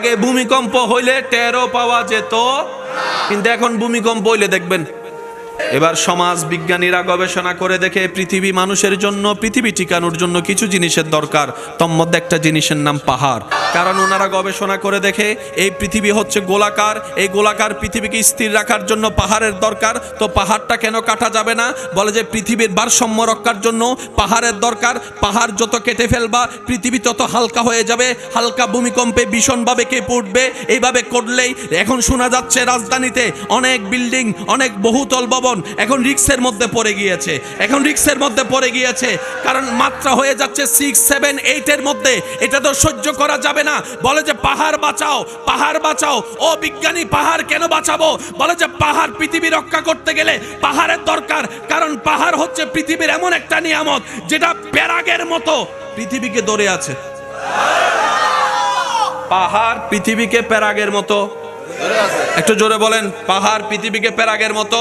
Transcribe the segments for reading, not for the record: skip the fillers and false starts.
আগে ভূমিকম্প হইলে টেরও পাওয়া যেত, কিন্তু এখন ভূমিকম্প হইলে দেখবেন। এবার সমাজ বিজ্ঞানীরা গবেষণা করে দেখে পৃথিবী মানুষের জন্য, পৃথিবী টিকানোর জন্য কিছু জিনিসের দরকার। তোর মধ্যে একটা জিনিসের নাম পাহাড়। কারণ ওনারা গবেষণা করে দেখে এই পৃথিবী হচ্ছে গোলাকার, এই গোলাকার পৃথিবীকে স্থির রাখার জন্য পাহাড়ের দরকার। তো পাহাড়টা কেন কাটা যাবে না? বলে যে পৃথিবীর ভারসাম্য রক্ষার জন্য পাহাড়ের দরকার। পাহাড় যত কেটে ফেলবা পৃথিবী তত হালকা হয়ে যাবে, হালকা ভূমিকম্পে ভীষণভাবে কেঁপে উঠবে। এইভাবে করলেই এখন শোনা যাচ্ছে রাজধানীতে অনেক বিল্ডিং, অনেক বহুতল ভবন এখন রিস্কের মধ্যে পড়ে গিয়েছে, এখন রিস্কের মধ্যে পড়ে গিয়েছে। কারণ মাত্রা হয়ে যাচ্ছে 6, 7, 8 এর মধ্যে। এটা তো সহ্য করা যাবে না। বলে যে পাহাড় বাঁচাও, পাহাড় বাঁচাও। ও বিজ্ঞানী, পাহাড় কেন বাঁচাবো? বলে যে পাহাড় পৃথিবী রক্ষা করতে গেলে পাহাড়ের দরকার। কারণ পাহাড় হচ্ছে পৃথিবীর এমন একটা নিয়ামত যেটা প্যারাগের মতো পৃথিবীকে ধরে আছে। পাহাড় পৃথিবীকে প্যারাগের মতো, একটু জোরে বলেন, পাহাড় পৃথিবীকে প্যারাগের মতো।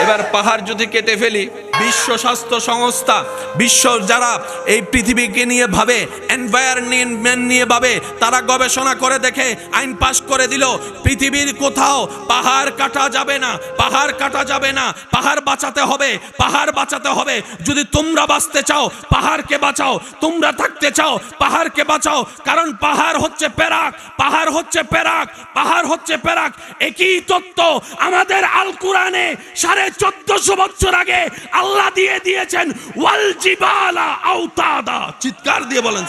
এবার পাহাড় যদি কেটে ফেলি, বিশ্ব স্বাস্থ্য সংস্থা, বিশ্ব যারা এই পৃথিবীকে নিয়ে ভাবে, এনভায়রনমেন্ট নিয়ে ভাবে, তারা গবেষণা করে দেখে আইন পাশ করে দিল পৃথিবীর কোথাও পাহাড় কাটা যাবে না, পাহাড় কাটা যাবে না। পাহাড় বাঁচাতে হবে, পাহাড় বাঁচাতে হবে। যদি তোমরা বাঁচতে চাও পাহাড়কে বাঁচাও, তোমরা থাকতে চাও পাহাড়কে বাঁচাও। কারণ পাহাড় হচ্ছে প্যারাক, পাহাড় হচ্ছে প্যারাক, পাহাড় হচ্ছে প্যারাক। একই তত্ত্ব আমাদের আল কোরআনে 1450 বছর আগে আল্লাহ দিয়ে দিয়েছেন। ওয়াল জিবালা আওতাদা, চিৎকার দিয়ে বলেন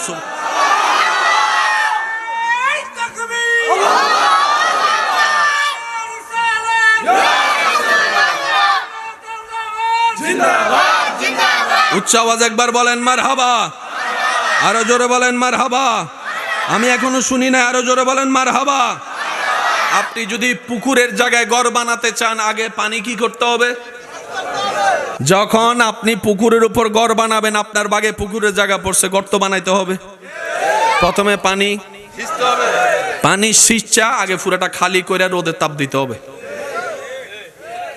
উচ্চ আওয়াজ একবার বলেন মারহাবা, আরো জোরে বলেন মারহাবা। আমি এখনো শুনি না, আরো জোরে বলেন মারহাবা। আপনি যদি পুকুরের জায়গায় ঘর বানাতে চান, আগে পানি কি করতে হবে? যখন আপনি পুকুরের উপর ঘর বানাবেন, আপনার বাগে পুকুরের জায়গা পড়ছে, গর্ত বানাইতে হবে। প্রথমে পানি সিঁচা আগে পুরাটা খালি করে রোদে তাপ দিতে হবে,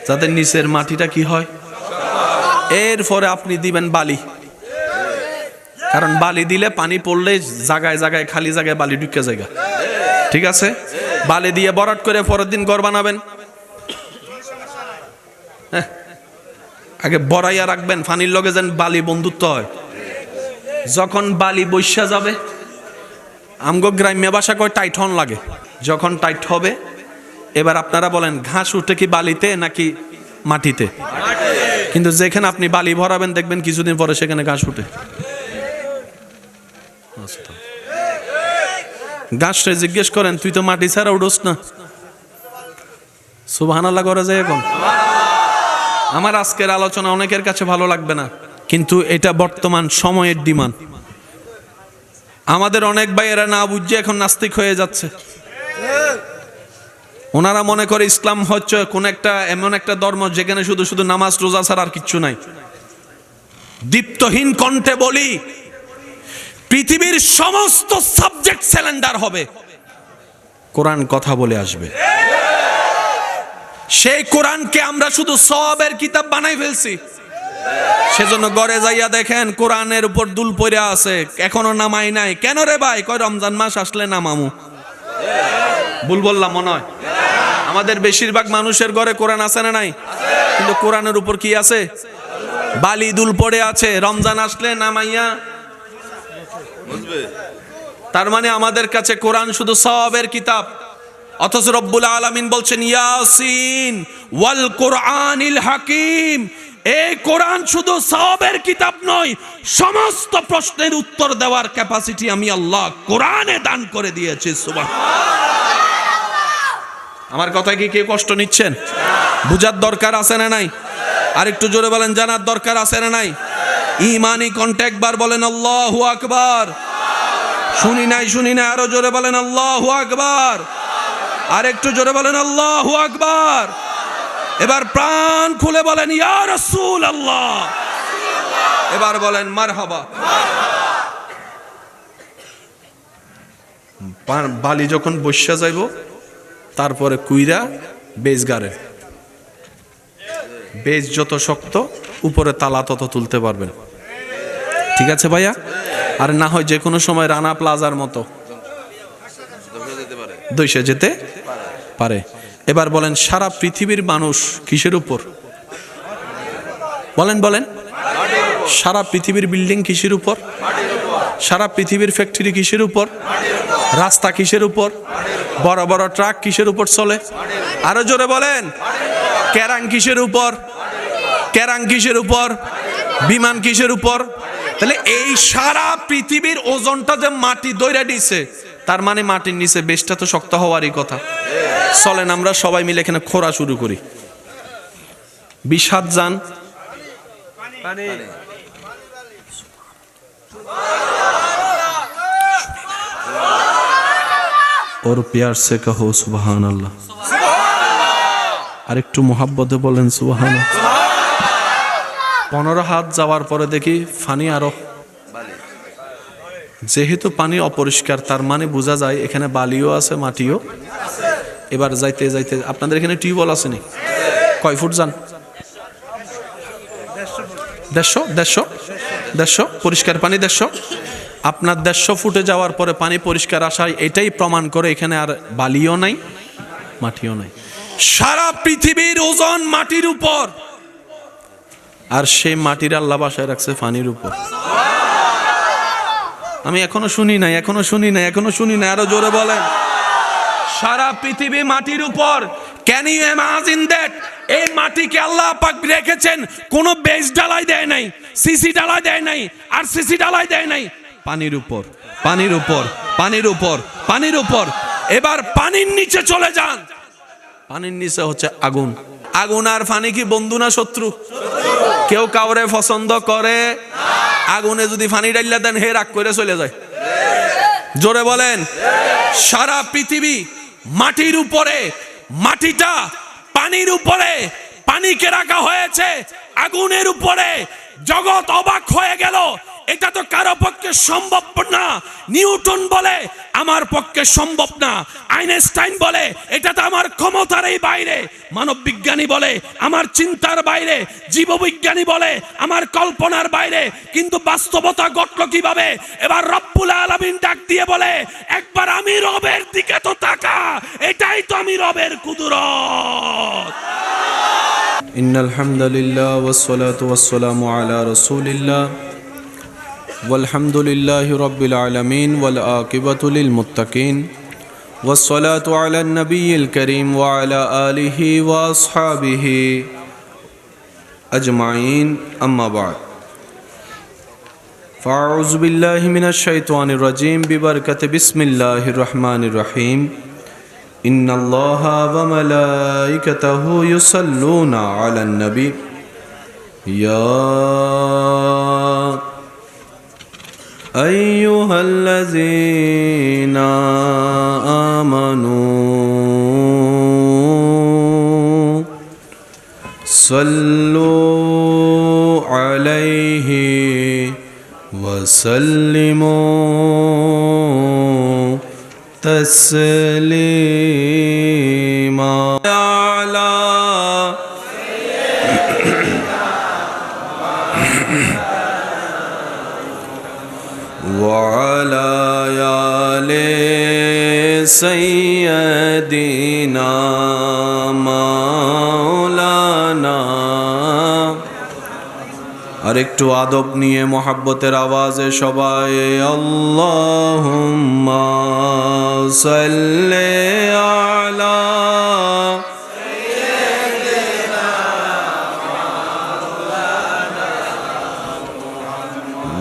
যাতে নিচের মাটিটা কি হয়। এরপরে আপনি দিবেন বালি, কারণ বালি দিলে পানি পড়লে জায়গায় জায়গায়, খালি জায়গায় বালি ঢুকে জায়গা। ঠিক আছে, বালি দিয়ে ভরাট করে পরের দিন ঘর বানাবেন। আগে বড়াইয়া রাখবেন, পানির লগে যেন বালি বন্ধুত্ব হয়। যখন বালি বৈশা যাবে, আমগো গ্রাম্য ভাষা কয় টাইট হন লাগে। যখন টাইট হবে, এবার আপনারা বলেন ঘাস উঠে কি বালিতে নাকি মাটিতে? কিন্তু যেখানে আপনি বালি ভরাবেন দেখবেন কিছুদিন পরে সেখানে ঘাস উঠে। ঘাসরে জিজ্ঞেস করেন, তুই তো মাটি ছাড়া উঠোস না। সুবহানাল্লাহ করা যায়। এখন আমার আজকের আলোচনা অনেকের কাছে ভালো লাগবে না, কিন্তু এটা বর্তমান সময়ের ডিমান্ড। আমাদের অনেক ভাইয়েরা না বুঝে এখন নাস্তিক হয়ে যাচ্ছে। ওনারা মনে করে ইসলাম হচ্ছে কোন একটা এমন একটা ধর্ম যেখানে শুধু শুধু নামাজ রোজা ছাড়া আর কিচ্ছু নাই। দীপ্তহীন কণ্ঠে বলি, পৃথিবীর সমস্ত সাবজেক্ট সিলিন্ডার হবে, কোরআন কথা বলে আসবে। সেই কোরআনকে আমরা শুধু সওয়াবের কিতাব বানাই ফেলছি। সেজন্য ঘরে যাইয়া দেখেন কোরআনের উপর দুল পড়ে আছে, এখনো নামাই নাই। কেন রে ভাই? কয় রমজান মাস আসলে নামামু। ভুল বললাম মনে হয়? আমাদের বেশিরভাগ মানুষের ঘরে কোরআন আছে না নাই? কিন্তু কোরআনের উপর কি আছে? বালি দুল পড়ে আছে। রমজান আসলে নামাইয়া, তার মানে আমাদের কাছে কোরআন শুধু সওয়াবের কিতাব। অথচ রব্বুল আলামিন বলছেন ইয়াসিন ওয়াল কোরআনিল হাকিম। এই কোরআন শুধু সওয়াবের কিতাব নয়, সমস্ত প্রশ্নের উত্তর দেওয়ার ক্যাপাসিটি আমি আল্লাহ কোরআনে দান করে দিয়েছি। সুবহানাল্লাহ। আমার কথায় কি কেউ কষ্ট নিচ্ছেন? বুঝার দরকার আছে না নাই? আরেকটু জোরে বলেন, জানার দরকার আছে না নাই? ইমানি কণ্ঠে একবার বলেন আল্লাহু আকবার। শুনি নাই, আরো জোরে বলেন আল্লাহু আকবার। আরেকটু জোরে বলেন আল্লাহু আকবার। এবার প্রাণ খুলে বলেন ইয়া রাসূলুল্লাহ। এবার বলেন মারহাবা। বালি যখন বৈশা যাইব, তারপরে কুইরা বেজ গাড়ে। বেজ যত শক্ত, উপরে তালা তত তুলতে পারবেন। ঠিক আছে ভাইয়া? আর না হয় যে কোনো সময় রানা প্লাজার মতো দইসে যেতে পারে। এবার বলেন সারা পৃথিবীর মানুষ কিসের উপর? বলেন বলেন। সারা পৃথিবীর বিল্ডিং কিসের উপর? সারা পৃথিবীর ফ্যাক্টরি কিসের উপর? রাস্তা কিসের উপর? বড় বড় ট্রাক কিসের উপর চলে? আরো জোরে বলেন। ক্যারাং কিসের উপর? ক্যারাং কিসের উপর? বিমান কিসের উপর? তাহলে এই সারা পৃথিবীর ওজনটা যে মাটি দইরা দিছে, তার মানে মাটির নিচে বেশটা তো শক্ত হওয়ারই কথা। চলেন আমরা সবাই মিলে এখানে খোঁড়া শুরু করি। 20 যান और प्यार से कहो सुबहान अल्लाह। আর একটু মোহাব্বতে বলেন সুবহান। 15 হাত যাওয়ার পরে দেখি পানি আরো, যেহেতু পানি অপরিষ্কার তার মানে বোঝা যায় এখানে বালিও আছে মাটিও। এবার যাইতে যাইতে আপনাদের এখানে টিউবওয়েল আছে নি? কয় ফুট যান? 150 পরিষ্কার পানি 150। আপনার 150 ফুটে যাওয়ার পরে পানি পরিষ্কার আসায় এটাই প্রমাণ করে এখানে আর বালিও নাই মাটিও নাই। সারা পৃথিবীর ওজন মাটির উপর, আর সেই মাটির আল্লাহ বাসায় রাখছে পানির উপর। আমি এখনো শুনি নাই, আরো জোরে বলেন। সারা পৃথিবী মাটির উপর। Can you imagine that? এই মাটিকে আল্লাহ পাক রেখেছেন, কোন বেস ঢালাই দেয় নাই, সিসি ঢালাই দেয় নাই, আর সিসি ঢালাই দেয় নাই, পানির উপর, পানির উপর, পানির উপর, পানির উপর। এবার পানির নিচে চলে যান। পানির নিচে হচ্ছে আগুন। আগুন আর পানি কি বন্ধু না শত্রু? কেউ কাউরে পছন্দ করে? আগুনে যদি পানি ডাইলা দেন হে রাগ করে চলে যায়। জোরে বলেন। সারা পৃথিবী মাটির উপরে, মাটিটা পানির উপরে, পানিকে রাখা হয়েছে আগুনের উপরে। জগৎ অবাক হয়ে গেল, এটা তো কারো পক্ষে সম্ভব না। নিউটন বলে আমার পক্ষে সম্ভব না, আইনস্টাইন বলে এটা তো আমার ক্ষমতারই বাইরে, মানব বিজ্ঞানী বলে আমার চিন্তার বাইরে, জীববিজ্ঞানী বলে আমার কল্পনার বাইরে, কিন্তু বাস্তবতা ঘটলো কিভাবে? এবার রব্বুল আলামিন ডাক দিয়ে বলে একবার আমি রবের দিকে তো তাকা, এটাই তো আমি রবের কুদরত। ইন্নাল হামদুলিল্লাহ ওয়াস সালাতু ওয়াস সালামু আলা রাসূলিল্লাহ والحمد لله رب العالمين والعاقبة للمتقين والصلاة على النبي الكريم وعلى آله وأصحابه أجمعين أما بعد فأعوذ بالله من الشيطان الرجيم ببركة بسم الله الرحمن الرحيم إن الله وملائكته يصلون على النبي يا أيها الذين آمنوا صلوا عليه وسلموا تسليما على وعلى آل سيدنا مولانا। আর একটু আদব নিয়ে মোহাব্বতের আওয়াজে সবাই আল্লাহুম্মা সাল্লি আলা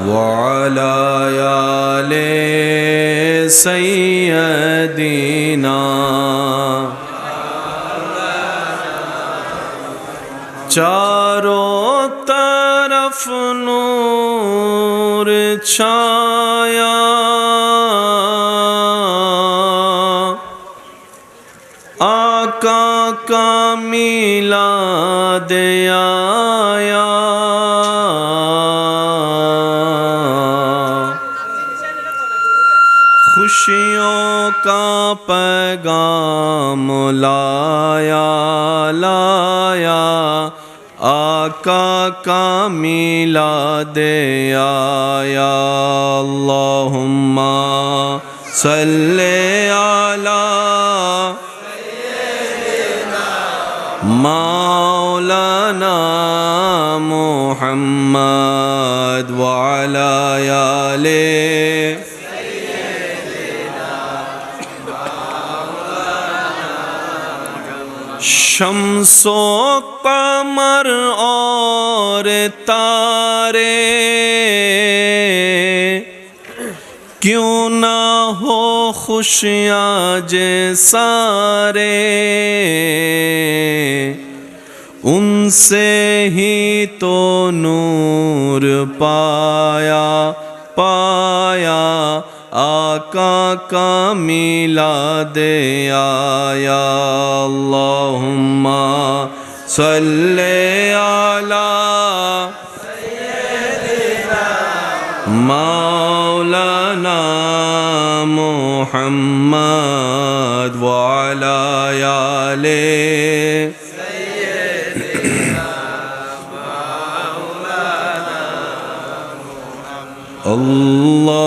وعلى آل سيدنا। चारों तरफ नूर छाया, आका का मिलाद आया, खुशियों का पैगाम लाया लाया, आका का मिलाद आया। अल्लाहुम्मा सल्ले अला মাওলানা মুহাম্মদ ওয়া আলা আলিহি शम्सो कमर और तारे क्यों ना हो खुशियाँ जे सारे उनसे ही तो नूर पाया पाया आका का मिलाद आया अल्लाहुम्मा सल्ले अला मौलाना मुहम्मद व अला आलिहि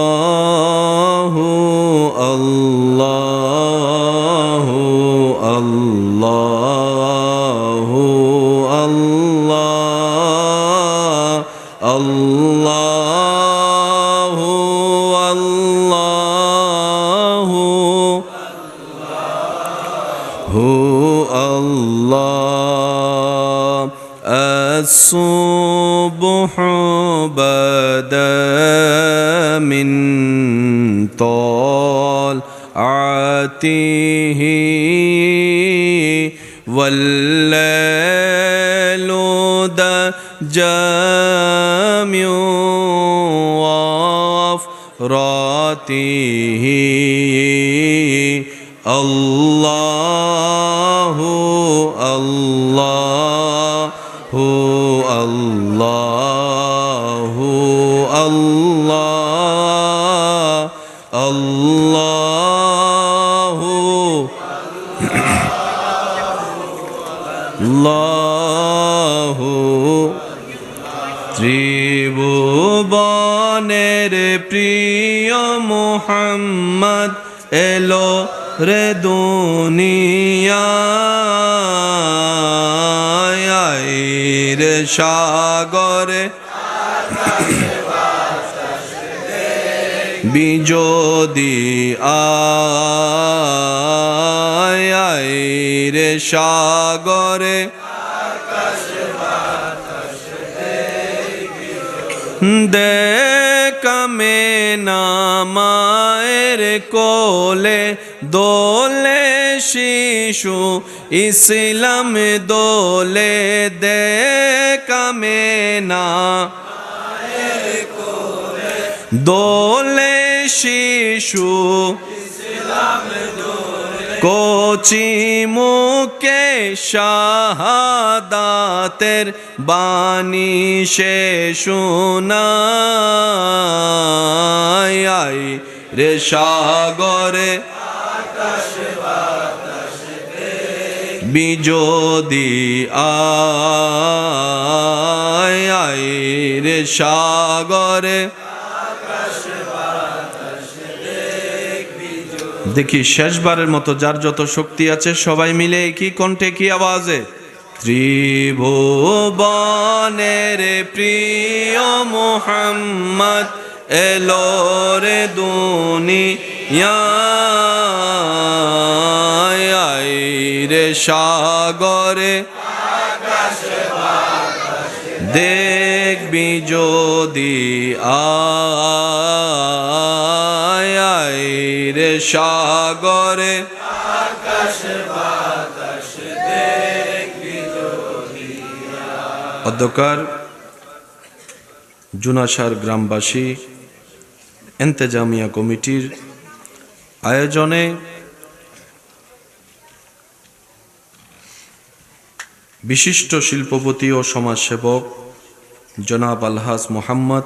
अल्लाहु अल्लाहु अल्लाहु अल्लाह अल्लाहु अल्लाहु हु अल्लाह الصبح بدا من طلعته والليل دجى من وفراته الله الله الله الله الله الله ত্রিভুবনের প্রিয় মুহাম্মদ এলো রে দুনিয়ায় রে সাগরে বিজোদি আয় রে সাগরে দেখামে না মায়ের কোলে দোলে শিশু ইসলাম দোলে দেখামে না দোলে শিশু কোচি মুখে শাহাদাতের বাণী সে শোনায় রে সাগরে বিজোদি আয় রে সাগরে দেখি শেষবারের মতো যার যত শক্তি আছে সবাই মিলে কি কণ্ঠে কি আওয়াজে ত্রিভুবনের প্রিয় মুহাম্মদ এলো রে দুনিয়ায় রে সাগরে দেখবি যদি আয় রে সাগরে অধ্যকার জুনাসার গ্রামবাসী ইন্তেজামিয়া কমিটির আয়োজনে বিশিষ্ট শিল্পপতি ও সমাজসেবক জনাব আলহাজ মোহাম্মদ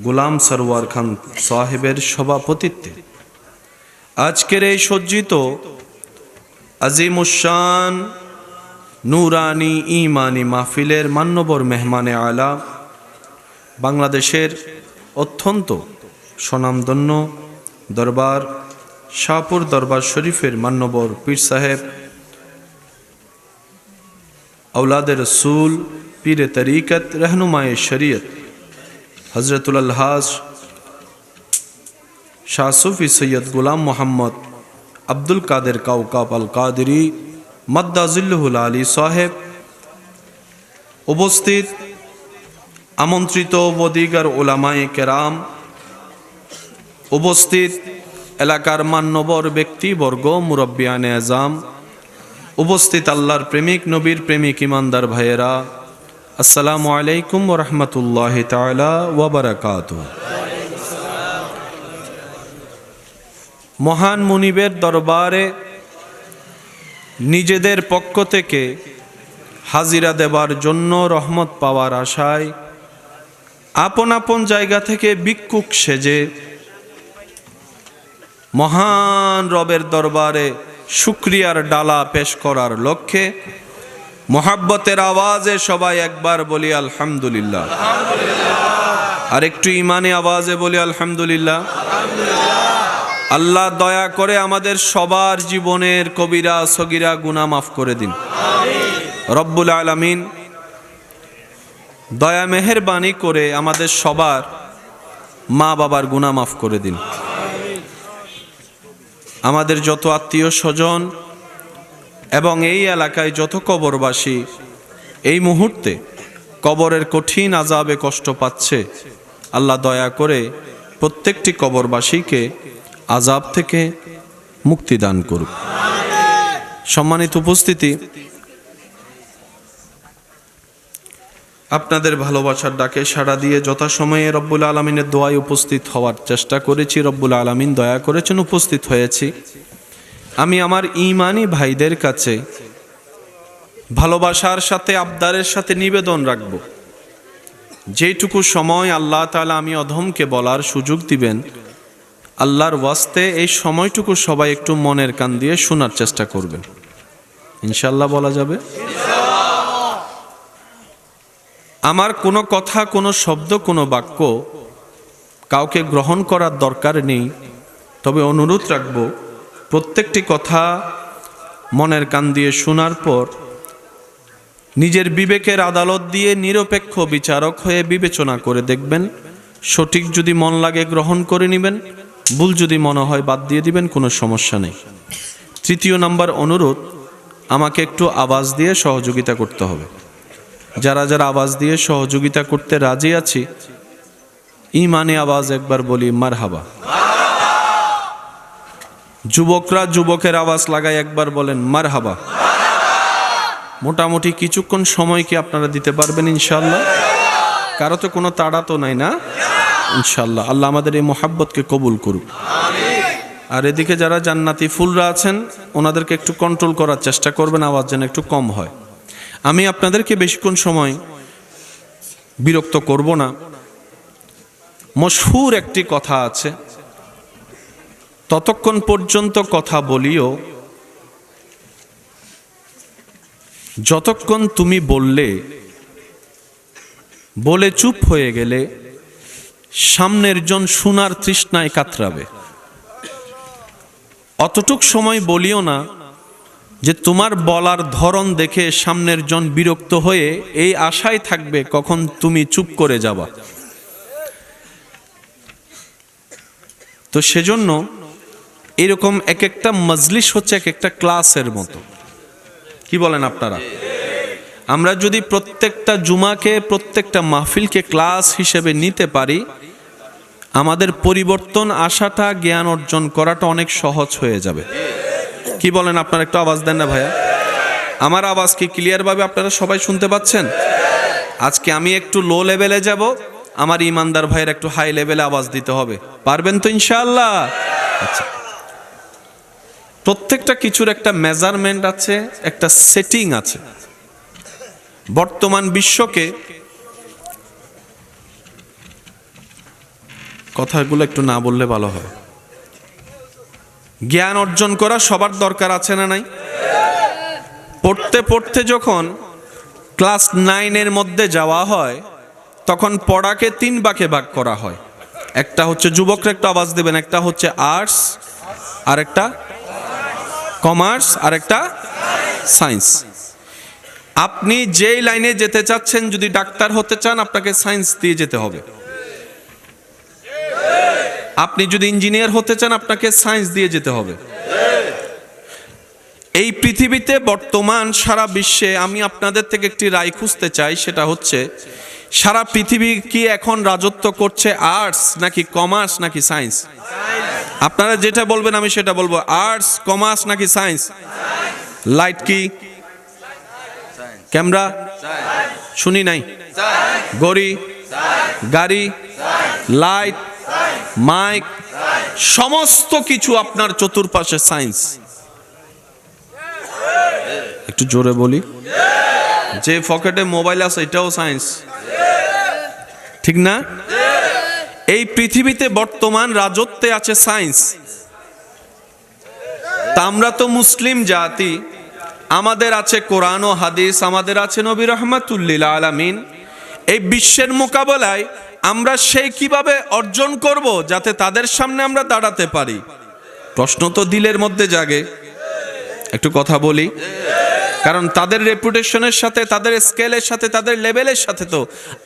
গোলাম সরওয়ার খান সাহেবের সভাপতিত্বে আজকের এই সজ্জিত আজিমুশান নুরানি ইমানি মাহফিলের মান্যবর মেহমানে আলা বাংলাদেশের অত্যন্ত স্বনামধন্য দরবার শাহপুর দরবার শরীফের মান্যবর পীর সাহেব औलाद रसूल पीर तरीक़त रहनुमाए शरीयत हज़रतुल अलहाज शाह सूफ़ी सैयद गुलाम मोहम्मद अब्दुल कादिर काउकाब अल कादरी मद्दाजिल्लुहुल आली साहेब उपस्थित আমন্ত্রিত বদিগার ওলামায়ে কেরাম, উপস্থিত এলাকার মান্যবর ব্যক্তিবর্গ, মুরব্বিয়ানে আজম, উপস্থিত আল্লাহর প্রেমিক নবীর প্রেমিক ইমানদার ভাইয়েরা, আসসালামু আলাইকুম ওয়া রাহমাতুল্লাহি তাআলা ওয়া বারাকাতুহু। মহান মুনিবের দরবারে নিজেদের পক্ষ থেকে হাজিরা দেবার জন্য, রহমত পাওয়ার আশায় আপন আপন জায়গা থেকে ভিক্ষুক সেজে মহান রবের দরবারে শুকরিয়ার ডালা পেশ করার লক্ষ্যে মোহাব্বতের আওয়াজে সবাই একবার বলি আলহামদুলিল্লাহ, আর একটু ইমানে আওয়াজে বলি আলহামদুলিল্লাহ। আল্লাহ দয়া করে আমাদের সবার জীবনের কবিরা সগীরা গুনাহ মাফ করে দিন রব্বুল আলামিন। দয়া মেহেরবানি করে আমাদের সবার মা বাবার গুনাহ মাফ করে দিন। আমাদের যত আত্মীয় স্বজন এবং এই এলাকায় যত কবরবাসী এই মুহূর্তে কবরের কঠিন আযাবে কষ্ট পাচ্ছে, আল্লাহ দয়া করে প্রত্যেকটি কবরবাসীকে আযাব থেকে মুক্তি দান করুক। সম্মানিত উপস্থিতি, আপনাদের ভালোবাসার ডাকে সাড়া দিয়ে যথাসময়ে রব্বুল আলামিনের দোয়ায় উপস্থিত হওয়ার চেষ্টা করেছি। রব্বুল আলামিন দয়া করেছেন, উপস্থিত হয়েছি। আমি আমার ঈমানি ভাইদের কাছে ভালোবাসার সাথে আবদারের সাথে নিবেদন রাখব, যেটুকু সময় আল্লাহ তাআলা আমি অধমকে বলার সুযোগ দিবেন, আল্লাহর ওয়াস্তে এই সময়টুকু সবাই একটু মনের কান দিয়ে শোনার চেষ্টা করবেন। ইনশাআল্লাহ বলা যাবে? আমার কোনো কথা, কোনো শব্দ, কোনো বাক্য কাউকে গ্রহণ করার দরকার নেই, তবে অনুরোধ রাখব প্রত্যেকটি কথা মনের কান দিয়ে শোনার পর নিজের বিবেকের আদালত দিয়ে নিরপেক্ষ বিচারক হয়ে বিবেচনা করে দেখবেন। সঠিক যদি মন লাগে গ্রহণ করে নেবেন, ভুল যদি মনে হয় বাদ দিয়ে দিবেন, কোনো সমস্যা নেই। তৃতীয় নাম্বার অনুরোধ, আমাকে একটু আওয়াজ দিয়ে সহযোগিতা করতে হবে। যারা যারা আওয়াজ দিয়ে সহযোগিতা করতে রাজি আছি, ইমানে আওয়াজ একবার বলি মারহাবা। যুবকরা যুবকের আওয়াজ লাগায় একবার বলেন মারহাবা। মোটামুটি কিছুক্ষণ সময় কি আপনারা দিতে পারবেন ইনশাআল্লাহ? কারো তো কোনো তাড়া তো নাই না? ইনশাআল্লাহ আল্লাহ আমাদের এই মোহাব্বতকে কবুল করুক। আর এদিকে যারা জান্নাতি ফুলরা আছেন, ওনাদেরকে একটু কন্ট্রোল করার চেষ্টা করবেন, আওয়াজ যেন একটু কম হয়। আমি আপনাদেরকে বেশিক্ষণ সময় বিরক্ত করব না। মশহুর একটি কথা আছে, ততক্ষণ পর্যন্ত কথা বলিও যতক্ষণ তুমি বললে, বলে চুপ হয়ে গেলে সামনের জন শোনার তৃষ্ণায় কাতরাবে। অতটুক সময় বলিও না যে তোমার বলার ধরন দেখে সামনের জন বিরক্ত হয়ে এই আশায় থাকবে কখন তুমি চুপ করে যাবা। তো সেজন্য এরকম এক একটা মজলিস হচ্ছে এক একটা ক্লাসের মতো। কি বলেন আপনারা? আমরা যদি প্রত্যেকটা জুমাকে, প্রত্যেকটা মাহফিলকে ক্লাস হিসেবে নিতে পারি, আমাদের পরিবর্তন আসাটা, জ্ঞান অর্জন করাটা অনেক সহজ হয়ে যাবে। কি বলেন আপনারা? একটু আওয়াজ দেন না ভাইয়া। আমার আওয়াজ কি ক্লিয়ার ভাবে আপনারা সবাই শুনতে পাচ্ছেন? আজকে আমি একটু লো লেভেলে যাব, আমার ইমানদার ভাইয়ের একটু হাই লেভেলে আওয়াজ দিতে হবে। পারবেন তো ইনশাআল্লাহ? আচ্ছা, প্রত্যেকটা কিছুর একটা মেজারমেন্ট আছে, একটা সেটিং আছে। বর্তমান বিশ্বকে, কথাগুলো একটু না বললে ভালো হয়, জ্ঞান অর্জন করা সবার দরকার আছে না নাই? পড়তে পড়তে যখন ক্লাস 9-এর মধ্যে যাওয়া হয়, তখন পড়াকে 3 ভাগে ভাগ করা হয়। একটা হচ্ছে, যুবকরা একটু আওয়াজ দেবেন, একটা হচ্ছে আর্টস, আরেকটা কমার্স, আরেকটা সায়েন্স। আপনি যেই লাইনে যেতে চাচ্ছেন, যদি ডাক্তার হতে চান আপনাকে সায়েন্স দিয়ে যেতে হবে। আপনি যদি ইঞ্জিনিয়ার হতে চান আপনাকে সায়েন্স দিয়ে যেতে হবে। এই পৃথিবীতে বর্তমান সারা বিশ্বে আমি আপনাদের থেকে একটি রায় খুঁজতে চাই, সেটা হচ্ছে সারা পৃথিবী কি এখন রাজত্ব করছে আর্টস নাকি কমার্স নাকি সায়েন্স? আপনারা যেটা বলবেন আমি সেটা বলবো, আর্টস, কমার্স নাকি সায়েন্স? লাইট কি? ক্যামেরা শুনি নাই। গড়ি, গাড়ি, লাইট, মাইক, সমস্ত কিছু আপনার চতুর্পাশে সায়েন্স। একটু জোরে বলি, যে পকেটে মোবাইল আছে এটাও সায়েন্স, ঠিক না? এই পৃথিবীতে বর্তমান রাজত্বে আছে সায়েন্স। তা আমরা তো মুসলিম জাতি, আমাদের আছে কোরআন ও হাদিস, আমাদের আছে নবী রাহমাতুল লিল আলামিন। এই বিশ্বের মোকাবেলায় আমরা সেই কিভাবে অর্জন করব যাতে তাদের সামনে আমরা দাঁড়াতে পারি? প্রশ্ন তো দিলের মধ্যে জাগে। একটু কথা বলি, কারণ তাদের রেপুটেশনের সাথে, তাদের স্কেলের সাথে, তাদের লেভেলের সাথে তো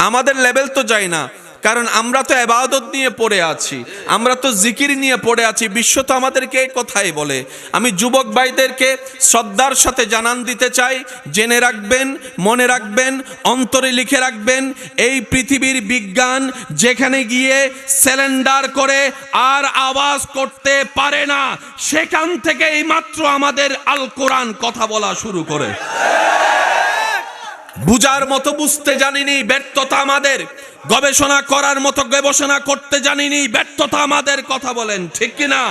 আমাদের লেভেল তো যায় না। কারণ আমরা তো ইবাদত নিয়ে পড়ে আছি, আমরা তো জিকির নিয়ে পড়ে আছি। বিশ্ব তো আমাদেরকে এই কথাই বলে। আমি যুবক ভাইদেরকে শ্রদ্ধার সাথে জানান দিতে চাই, জেনে রাখবেন, মনে রাখবেন, অন্তরে লিখে রাখবেন, এই পৃথিবীর বিজ্ঞান যেখানে গিয়ে সিলিন্ডার করে আর আওয়াজ করতে পারে না, সেখান থেকে এই মাত্র আমাদের আল কোরআন কথা বলা শুরু করে। বুঝার মতো বুঝতে জানিনি, ব্যর্থতা আমাদের। গবেষণা করার মতো গবেষণা করতে জানিনি, ব্যর্থতা আমাদের। কথা বলেন ঠিক কিনা?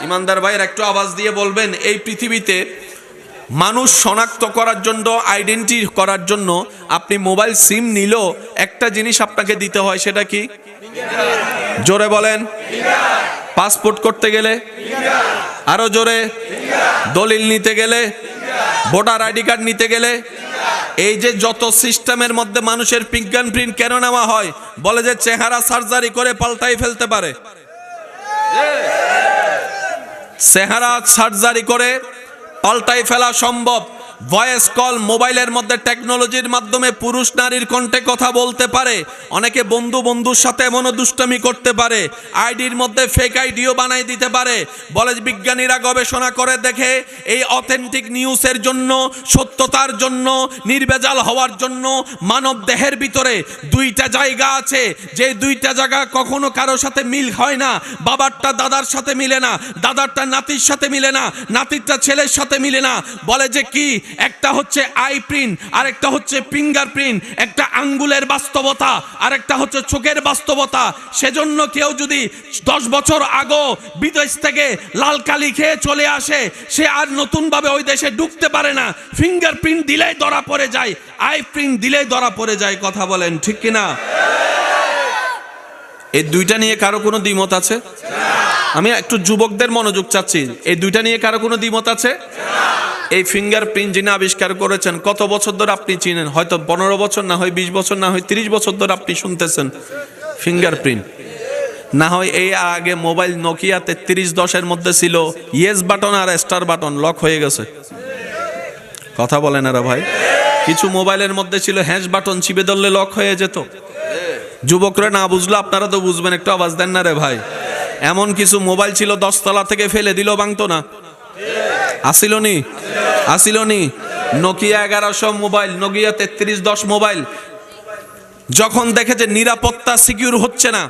ইমানদার ভাইয়ের একটু আওয়াজ দিয়ে বলবেন, এই পৃথিবীতে মানুষ শনাক্ত করার জন্য, আইডেন্টি করার জন্য আপনি মোবাইল সিম নিলেও একটা জিনিস আপনাকে দিতে হয়, সেটা কি? জোরে বলেন। পাসপোর্ট করতে গেলে, আরো জোরে, দলিল নিতে গেলে, ভোটার আইডি কার্ড নিতে গেলে, এই যে যত সিস্টেমের মধ্যে মানুষের ফিঙ্গারপ্রিন্ট কেন নেওয়া হয়? বলে যে চেহারা সার্জারি করে পাল্টাই ফেলতে পারে। চেহারা সার্জারি করে পাল্টাই ফেলা সম্ভব। ভয়েস কল মোবাইলের মধ্যে টেকনোলজির মাধ্যমে পুরুষ নারীর কণ্ঠে কথা বলতে পারে। অনেকে বন্ধুর সাথে এমনও দুষ্টামি করতে পারে, আইডির মধ্যে ফেক আইডিও বানাই দিতে পারে। বলে বিজ্ঞানীরা গবেষণা করে দেখে এই অথেন্টিক নিউজের জন্য, সত্যতার জন্য, নির্ভেজাল হওয়ার জন্য মানব দেহের ভিতরে দুইটা জায়গা আছে, যে দুইটা জায়গা কখনো কারো সাথে মিল হয় না। বাবারটা দাদার সাথে মিলে না, দাদারটা নাতির সাথে মিলে না, নাতিরটা ছেলের সাথে মিলে না। বলে যে কি, একটা হচ্ছে আই প্রিন্ট, আরেকটা হচ্ছে ফিঙ্গারপ্রিন্ট। একটা আঙ্গুলের বাস্তবতা, আরেকটা হচ্ছে চোখের বাস্তবতা। সেজন্য কেউ যদি 10 বছর আগে বিদেশ থেকে লাল কালি খেয়ে চলে আসে, সে আর নতুনভাবে ওই দেশে ঢুকতে পারে না। ফিঙ্গারপ্রিন্ট দিলেই ধরা পড়ে যায়, আই প্রিন্ট দিলেই ধরা পড়ে যায়। কথা বলেন ঠিক কিনা? এই দুইটা নিয়ে কারো কোনো দ্বিমত আছে? আমি একটু যুবকদের মনোযোগ চাচ্ছি। এই দুইটা নিয়ে কারো কোনো দ্বিমত আছে? এই ফিঙ্গারপ্রিন্ট যিনি আবিষ্কার করেছেন, কত বছর ধরে আপনি চিনেন? হয়তো 15 বছর, না হয় 20 বছর, না হয় 30 বছর ধরে আপনি শুনতেছেন ফিঙ্গারপ্রিন্ট। না হয় এই আগে মোবাইল নোকিয়া 3310-এর মধ্যে ছিল ইয়েস বাটন আর স্টার বাটন, লক হয়ে গেছে। কথা বলেন না রে ভাই। কিছু মোবাইলের মধ্যে ছিল হ্যাশ বাটন, চিপে ধরলে লক হয়ে যেত। যুবকরা না বুঝলো, আপনারা তো বুঝবেন, একটু আওয়াজ দেন না রে ভাই। এমন কিছু মোবাইল ছিল 10 তলা থেকে ফেলে দিল, ভাঙতো না। আসিল নি নোকিয়া 1100 মোবাইল, নোকিয়া 3310 মোবাইল। যখন দেখে যে নিরাপত্তা সিকিউর হচ্ছে না,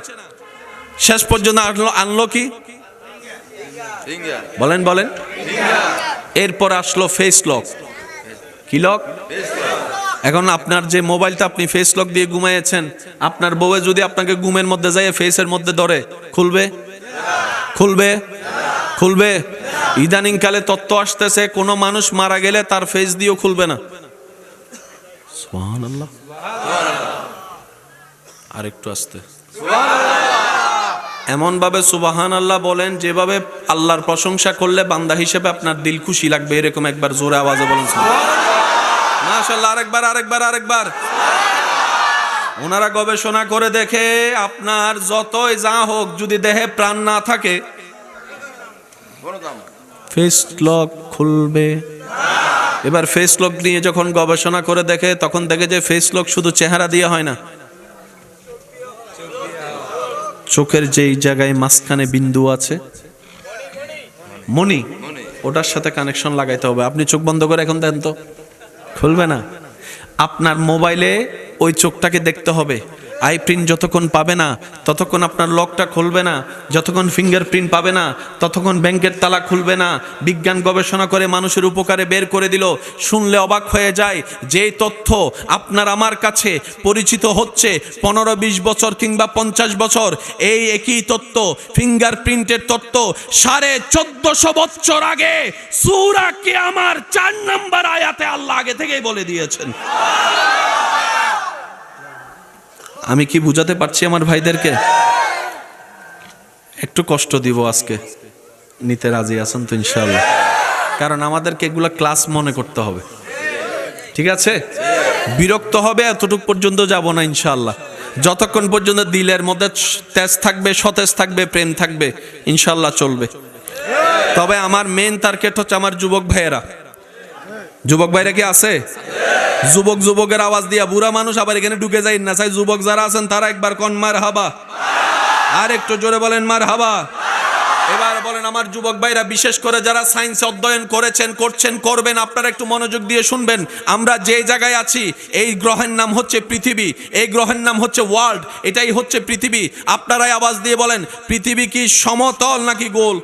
শেষ পর্যন্ত আনলো কি? বলেন। এরপর আসলো ফেস লক। কি লক? এখন আপনার যে মোবাইলটা আপনি ফেস লক দিয়ে ঘুমাইয়েছেন, আপনার বউয়ে যদি আপনাকে ঘুমের মধ্যে যায় ফেসের মধ্যে ধরে, খুলবে? ইদানিং কালে তত্ত্ব আসতেছে, কোনো মানুষ মারা গেলে তার ফেস দিয়েও খুলবে না। সুবহানাল্লাহ। আরেকটু আসতে। এমন ভাবে সুবহানাল্লাহ বলেন যেভাবে আল্লাহর প্রশংসা করলে বান্দা হিসেবে আপনার দিল খুশি লাগবে। এরকম একবার জোরে আওয়াজে বলেন মাশাআল্লাহ। আরেকবার। ওনারা গবেষণা করে দেখে আপনার যতই যা হোক, যদি দেহে প্রাণ না থাকে, ফেস লক খুলবে। এবার ফেস লক নিয়ে যখন গবেষণা করে দেখে তখন দেখে যে ফেস লক শুধু চেহারা দিয়ে হয় না, চোখের যেই জায়গায় মাঝখানে বিন্দু আছে মনি, ওটার সাথে কানেকশন লাগাইতে হবে। আপনি চোখ বন্ধ করে এখন দেন তো, খুলবে না। আপনার মোবাইলে ওই চোখটাকে দেখতে হবে। আই প্রিন্ট যতক্ষণ পাবে না ততক্ষণ আপনার লকটা খুলবে না, যতক্ষণ ফিঙ্গারপ্রিন্ট পাবে না ততক্ষণ ব্যাংকের তালা খুলবে না। বিজ্ঞান গবেষণা করে মানুষের উপকারে বের করে দিল। শুনলে অবাক হয়ে যায়, যেই তথ্য আপনার আমার কাছে পরিচিত হচ্ছে 15-20 বছর কিংবা 50 বছর, এই একই তথ্য, ফিঙ্গারপ্রিন্টের তথ্য 1450 বছর আগে সূরা কিয়ামার 4 নম্বর আয়াতে আল্লাহ আগে থেকেই বলে দিয়েছেন। আমি কি বুঝাতে পারছি আমার ভাইদেরকে? একটু কষ্ট দিব আজকে, নিতে রাজি আছেন তো ইনশাআল্লাহ? কারণ আমাদেরকে এগুলা ক্লাস মনে করতে হবে, ঠিক আছে? বিরক্ত হবে এতটুকু পর্যন্ত যাব না ইনশাআল্লাহ। যতক্ষণ পর্যন্ত দিলের মধ্যে তেজ থাকবে, সতেজ থাকবে, প্রেম থাকবে, ইনশাআল্লাহ চলবে। তবে আমার মেন টার্গেট হচ্ছে আমার যুবক ভাইয়েরা। যুবক ভাইরা কি আছে? যুবকের আওয়াজ দিয়া, বুড়া মানুষ আবার এখানে ঢুকে যায় না। চাই যুবক যারা আছেন তারা একবার কোন মার হাবা, আর একটু জোরে বলেন মার হাবা। এবার বলেন আমার যুবক ভাইরা, বিশেষ করে যারা সায়েন্স অধ্যয়ন করেছেন, করছেন, করবেন, আপনারা একটু মনোযোগ দিয়ে শুনবেন। আমরা যে জায়গায় আছি এই গ্রহের নাম হচ্ছে পৃথিবী, এই গ্রহের নাম হচ্ছে ওয়ার্ল্ড, এটাই হচ্ছে পৃথিবী। আপনারাই আওয়াজ দিয়ে বলেন, পৃথিবী কি সমতল নাকি গোল?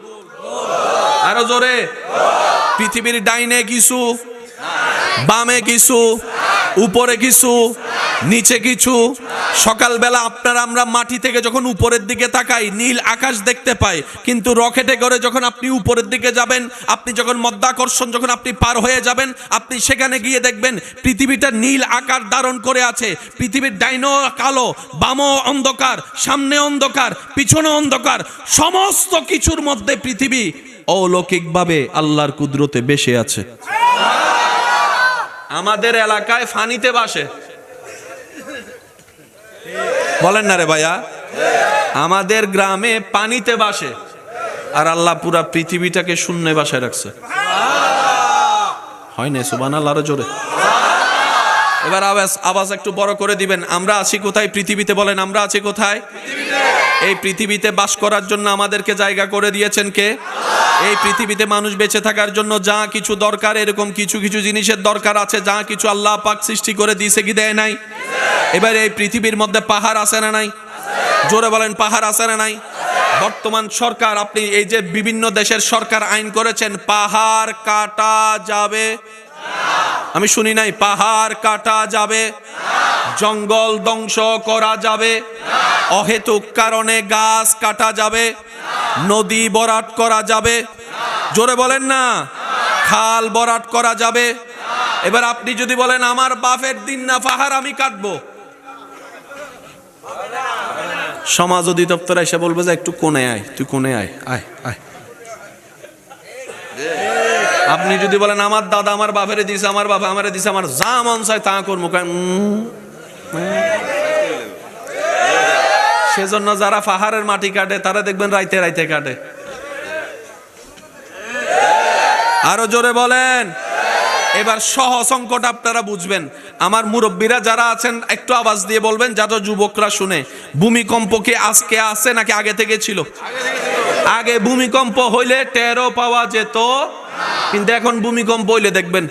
আরো জোরে। পৃথিবীর ডাইনে কিছু, বামে কিছু, উপরে কিছু, নিচে কিছু। সকালবেলা আমরা মাটি থেকে যখন উপরের দিকে তাকাই নীল আকাশ দেখতে পাই, কিন্তু রকেটে করে যখন আপনি উপরের দিকে যাবেন, আপনি যখন মধ্যাকর্ষণ যখন আপনি পার হয়ে যাবেন, আপনি সেখানে গিয়ে দেখবেন পৃথিবীটা নীল আকার ধারণ করে আছে। পৃথিবীর ডাইনো কালো, বামও অন্ধকার, সামনে অন্ধকার, পিছনে অন্ধকার। সমস্ত কিছুর মধ্যে পৃথিবী অলৌকিকভাবে আল্লাহর কুদরতে বেশে আছে। আমাদের এলাকায় ফানিতে বাসে, বলেন না রে ভাইয়া? আমাদের গ্রামে পানিতে বাসে, আর আল্লাহ পুরা পৃথিবীটাকে শূন্যে বাসায় রাখছে। হয় না? সুবহানাল্লাহ, আরো জোরে। এবার আওয়াজ একটু বড় করে দিবেন। আমরা আছি কোথায় পৃথিবীতে? বলেন, আমরা আছি কোথায়? এই পৃথিবীতে বাস করার জন্য আমাদেরকে জায়গা করে দিয়েছেন কে? এই পৃথিবীতে মানুষ বেঁচে থাকার জন্য যা কিছু দরকার, এরকম কিছু কিছু জিনিসের দরকার আছে, যা কিছু আল্লাহ পাক সৃষ্টি করে দিয়েছে কি দেয় নাই? এবার এই পৃথিবীর মধ্যে পাহাড় আছে না নাই? জোরে বলেন, পাহাড় আছে না নাই? বর্তমান সরকার, আপনি এই যে বিভিন্ন দেশের সরকার আইন করেছেন, পাহাড় কাটা যাবে। আমি শুনি নাই, পাহাড় কাটা যাবে, জঙ্গল ধ্বংস করা যাবে, অহেতুক কারণে গাছ কাটা যাবে, নদী ভরাট করা যাবে। জোরে বলেন না, খাল ভরাট করা যাবে। এবার আপনি যদি বলেন আমার বাপের দিন না পাহাড় আমি কাটবো, সমাজ অধিদপ্তর এসে বলবে যে একটু কোণে আয়, তুই কোণে আয়, আয় আয়। আপনি যদি বলেন আমার দাদা আমার বাপেরে দিছে, আমার বাবা আমারে দিছে, আমার যা মন চায় তা করবো, সেজন্য যারা পাহাড়ের মাটি কাটে তারা দেখবেন রাইতে রাইতে কাটে। আরো জোরে বলেন। এবার সহজ অঙ্কটা আপনারা বুঝবেন। আমার মুরব্বীরা যারা আছেন একটু আওয়াজ দিয়ে বলবেন যাতে যুবকরা শুনে। ভূমিকম্প কি আজকে আছে নাকি আগে থেকে ছিল? আগে ভূমিকম্প হইলে টেরও পাওয়া যেত, কিন্তু এখন ভূমিকম্প হইলে দেখবেন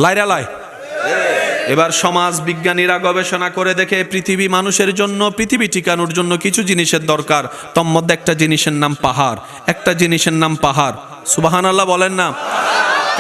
লাইরা লাই। এবার সমাজ বিজ্ঞানীরা গবেষণা করে দেখে পৃথিবী মানুষের জন্য, পৃথিবী টিকানোর জন্য কিছু জিনিসের দরকার। তোর মধ্যে একটা জিনিসের নাম পাহাড়, একটা জিনিসের নাম পাহাড়। সুবহানাল্লাহ বলেন না?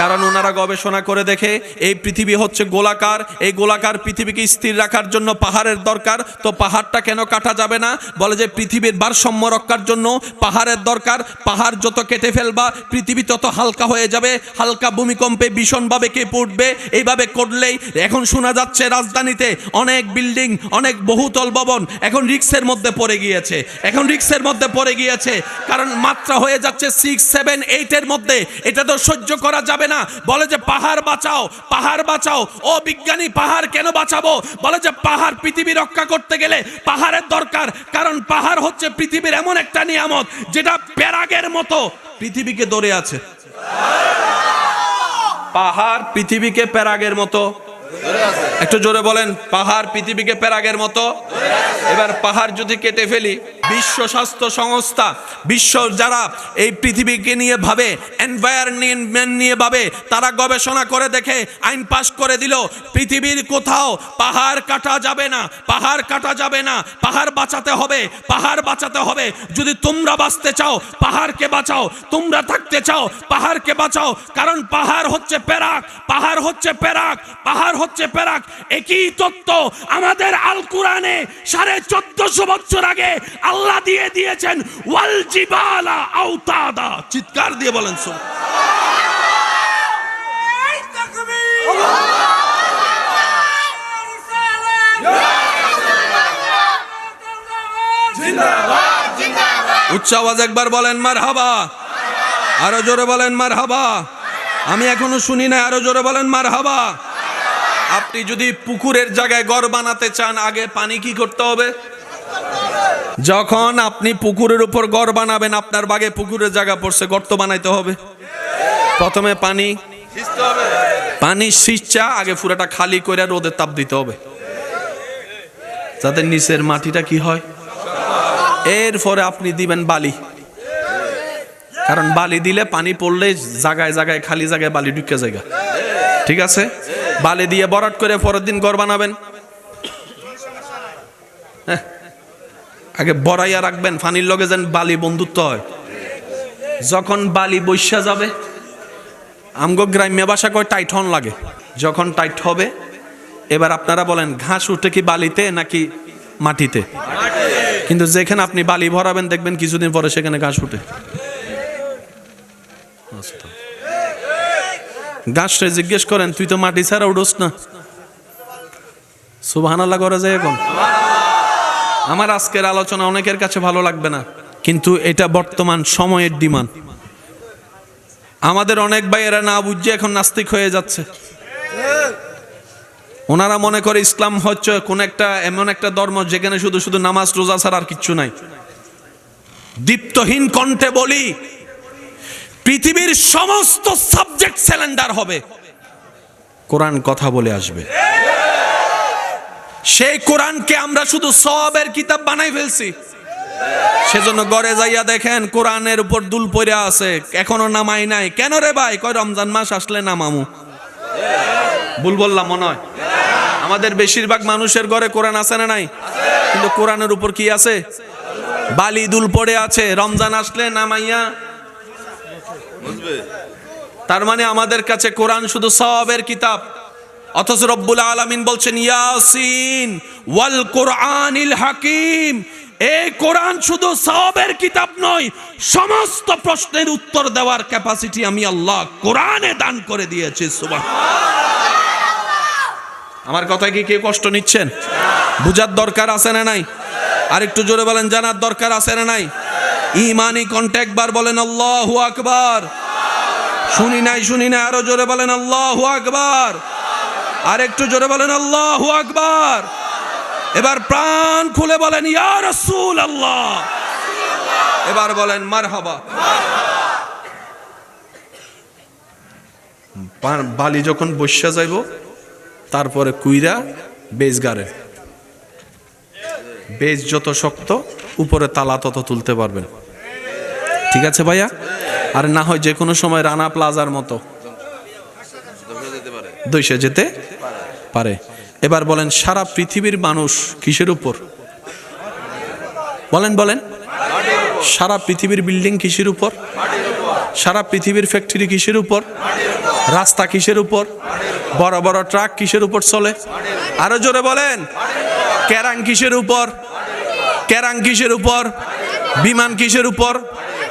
কারণ ওনারা গবেষণা করে দেখে এই পৃথিবী হচ্ছে গোলাকার, এই গোলাকার পৃথিবীকে স্থির রাখার জন্য পাহাড়ের দরকার। তো পাহাড়টা কেন কাটা যাবে না? বলে যে পৃথিবীর ভারসাম্য রক্ষার জন্য পাহাড়ের দরকার। পাহাড় যত কেটে ফেলবা পৃথিবী তত হালকা হয়ে যাবে, হালকা ভূমিকম্পে ভীষণভাবে কেঁপে উঠবে। এইভাবে করলেই এখন শোনা যাচ্ছে রাজধানীতে অনেক বিল্ডিং, অনেক বহুতল ভবন এখন রিস্কের মধ্যে পড়ে গিয়েছে, এখন রিস্কের মধ্যে পড়ে গিয়েছে। কারণ মাত্রা হয়ে যাচ্ছে 6, 7, 8 এর মধ্যে। এটা তো সহ্য করা যাবে যাবে না, বলে যে পাহাড় বাঁচাও, পাহাড় বাঁচাও। ও বিজ্ঞানী, পাহাড় কেন বাঁচাবো? বলে যে পাহাড় পৃথিবী রক্ষা করতে গেলে পাহাড়ের দরকার, কারণ পাহাড় হচ্ছে পৃথিবীর এমন একটা নিয়ামত যেটা পেরাগের মতো পৃথিবীকে ধরে আছে। পাহাড় পৃথিবীকে পেরাগের মতো, একটু জোরে বলেন, পাহাড় পৃথিবীকে পেরাগের মতো। এবার পাহাড় যদি কেটে ফেলি, বিশ্ব স্বাস্থ্য সংস্থা, বিশ্ব যারা এই পৃথিবীকে নিয়ে ভাবে, এনভায়রনমেন্ট নিয়ে ভাবে, তারা গবেষণা করে দেখে আইন পাশ করে দিল পৃথিবীর কোথাও পাহাড় কাটা যাবে না, পাহাড় কাটা যাবে না, পাহাড় বাঁচাতে হবে, পাহাড় বাঁচাতে হবে। যদি তোমরা বাঁচতে চাও পাহাড়কে বাঁচাও, তোমরা থাকতে চাও পাহাড়কে বাঁচাও, কারণ পাহাড় হচ্ছে পেরাক, পাহাড় হচ্ছে পেরাক, পাহাড় হচ্ছে পেরাক। একই তত্ত্ব আমাদের আল কোরআনে 1450 বছর আগে আল্লাহ দিয়ে দিয়েছেন, ওয়াল জিবালা আওতাদা। চিৎকার দিয়ে বলেন সুবহান। উচ্চ আওয়াজ একবার বলেন মারহাবা, আরো জোরে বলেন মারহাবা। আমি এখনো শুনি না, আরো জোরে বলেন মারহাবা। আপনি যদি পুকুরের জায়গায় ঘর বানাতে চান, আগে পানি কি করতে হবে? যখন আপনি পুকুরের উপর ঘর বানাবেন, আপনার বাগে পুকুরের জায়গা পড়ছে, গর্ত বানাইতে হবে। প্রথমে পানি সিঁচা আগে পুরাটা খালি করে রোদের তাপ দিতে হবে, যাতে নিচের মাটিটা কি হয়। এরপরে আপনি দিবেন বালি, কারণ বালি দিলে পানি পড়লে জায়গায় জায়গায় খালি জায়গায় বালি ঢুকে জায়গা, ঠিক আছে? বালি দিয়ে ভরাট করে পরের দিন ঘর বানাবেন। আগে বড়াইয়া রাখবেন, পানির লগে যেন বালি বন্ধুত্ব হয়। যখন বালি বৈশা যাবে, আমগো গ্রাম্য ভাষা কয় টাইট হন লাগে, যখন টাইট হবে, এবার আপনারা বলেন ঘাস উঠে কি বালিতে নাকি মাটিতে? কিন্তু যেখানে আপনি বালি ভরাবেন দেখবেন কিছুদিন পরে সেখানে ঘাস উঠে। গাছটা জিজ্ঞেস করেন, তুই তো মাটি ছাড়া উঠোস না? সুবহানাল্লাহ করা যায় এখন। আমার আজকের আলোচনা অনেকের কাছে ভালো লাগবে না, কিন্তু এটা বর্তমান সময়ের ডিমান্ড। আমাদের অনেক ভাইয়েরা না বুঝে এখন নাস্তিক হয়ে যাচ্ছে। ওনারা মনে করে ইসলাম হচ্ছে কোন একটা এমন একটা ধর্ম যেখানে শুধু শুধু নামাজ রোজা ছাড়া আর কিচ্ছু নাই। দীপ্তহীন কণ্ঠে বলি, পৃথিবীর সমস্ত সাবজেক্ট সিলিন্ডার হবে, কোরআন কথা বলে আসবে। সেই কোরআনকে আমরা শুধু সওয়াবের কিতাব বানাই ফেলছি। সেজন্য ঘরে যাইয়া দেখেন কোরআনের উপর দুল পড়ে আছে, এখনো নামাই নাই। কেন রে ভাই? কয় রমজান মাস আসলে নামামু। ভুল বললাম মনে হয়? আমাদের বেশিরভাগ মানুষের ঘরে কোরআন আছে না নাই? কিন্তু কোরআনের উপর কি আছে? বালি দুল পড়ে আছে। রমজান আসলে নামাইয়া, তার মানে আমাদের কাছে কোরআন শুধু সওয়াবের কিতাব। অথচ রব্বুল আলামিন বলছেন ইয়াসিন ওয়াল কোরআনিল হাকিম। এই কোরআন শুধু সওয়াবের কিতাব নয়, সমস্ত প্রশ্নের উত্তর দেওয়ার ক্যাপাসিটি আমি আল্লাহ কোরআনে দান করে দিয়েছি। সুবহানাল্লাহ। আমার কথায় কি কেউ কষ্ট নিচ্ছেন? বুঝার দরকার আছে না নাই? আরেকটু জোরে বলেন, জানার দরকার আছে না নাই? ইমানি কণ্ঠে একবার বলেন আল্লাহু আকবার। শুনি নাই, আরো জোরে বলেন আল্লাহু আকবার। আরেকটু জোরে বলেন আল্লাহু আকবার। এবার প্রাণ খুলে বলেন ইয়া রাসূলুল্লাহ। এবার বলেন মারহাবা। বালি যখন বসা যাইব, তারপরে কুইরা বেজ গাড়ে। বেজ যত শক্ত, উপরে তালা তত তুলতে পারবেন। ঠিক আছে ভাইয়া? আর না হয় যে কোনো সময় রানা প্লাজার মতো দইসে যেতে পারে। এবার বলেন সারা পৃথিবীর মানুষ কিসের উপর? বলেন সারা পৃথিবীর বিল্ডিং কিসের উপর? সারা পৃথিবীর ফ্যাক্টরি কিসের উপর? রাস্তা কিসের উপর? বড় বড় ট্রাক কিসের উপর চলে? আরো জোরে বলেন কেরাং কিসের উপর? কেরাং কিসের উপর? বিমান কিসের উপর?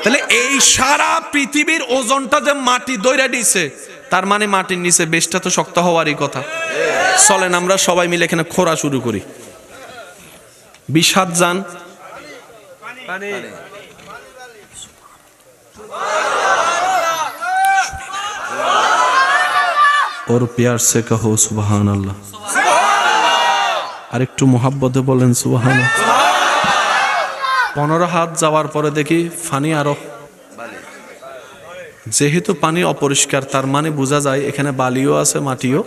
তাহলে এই সারা পৃথিবীর ওজনটা যে মাটি দইরা দিছে, তার মানে মাটির নিচে বেশটা তো শক্ত হওয়ারই কথা। চলেন আমরা সবাই মিলে এখানে খোঁড়া শুরু করি। 20 হাত যান, और प्यार से कहो सुबहान अल्लाह। আর একটু মোহাব্বতে বলেন সুবহান। 15 হাত যাওয়ার পরে দেখি পানি আরো, যেহেতু পানি অপরিষ্কার তার মানে বোঝা যায় এখানে বালিও আছে মাটিও।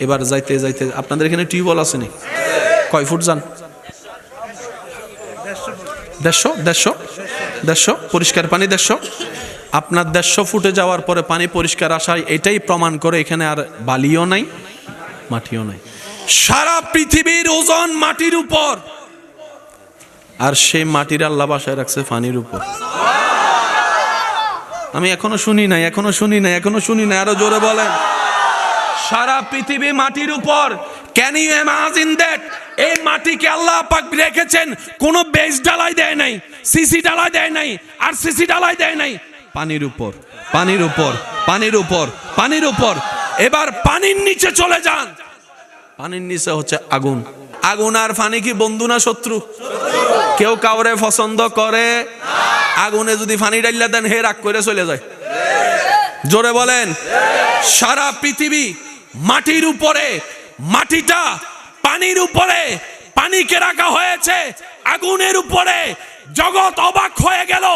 এবার যাইতে যাইতে আপনাদের এখানে টিউবওয়েল আছে নি? কয় ফুট যান? 150 পরিষ্কার পানি 150। আপনার 150 ফুটে যাওয়ার পরে পানি পরিষ্কার আসায় এটাই প্রমাণ করে এখানে আর বালিও নাই মাটিও নাই। সারা পৃথিবীর ওজন মাটির উপর, আর সেই মাটির আল্লাহ বাসায় রাখছে পানির উপর। আমি এখনো শুনি নাই, আরো জোরে বলেন। সারা পৃথিবী মাটির উপর। Can you imagine that? এই মাটিকে আল্লাহ পাক রেখেছেন, কোনো বেস ঢালাই দেয় নাই, সিসি ঢালাই দেয় নাই, আর সিসি ঢালাই দেয় নাই, পানির উপর, পানির উপর, পানির উপর, পানির উপর। এবার পানির নিচে চলে যান। পানির নিচে হচ্ছে আগুন। আগুন আর পানি কি বন্ধু না শত্রু? কেউ কাউরে পছন্দ করে? আগুনে যদি পানি ঢাইলা দেন হে রাগ করে চলে যায়। জোরে বলেন। সারা পৃথিবী মাটির উপরে, মাটিটা পানির উপরে, পানিকে রাখা হয়েছে আগুনের উপরে। জগৎ অবাক হয়ে গেল,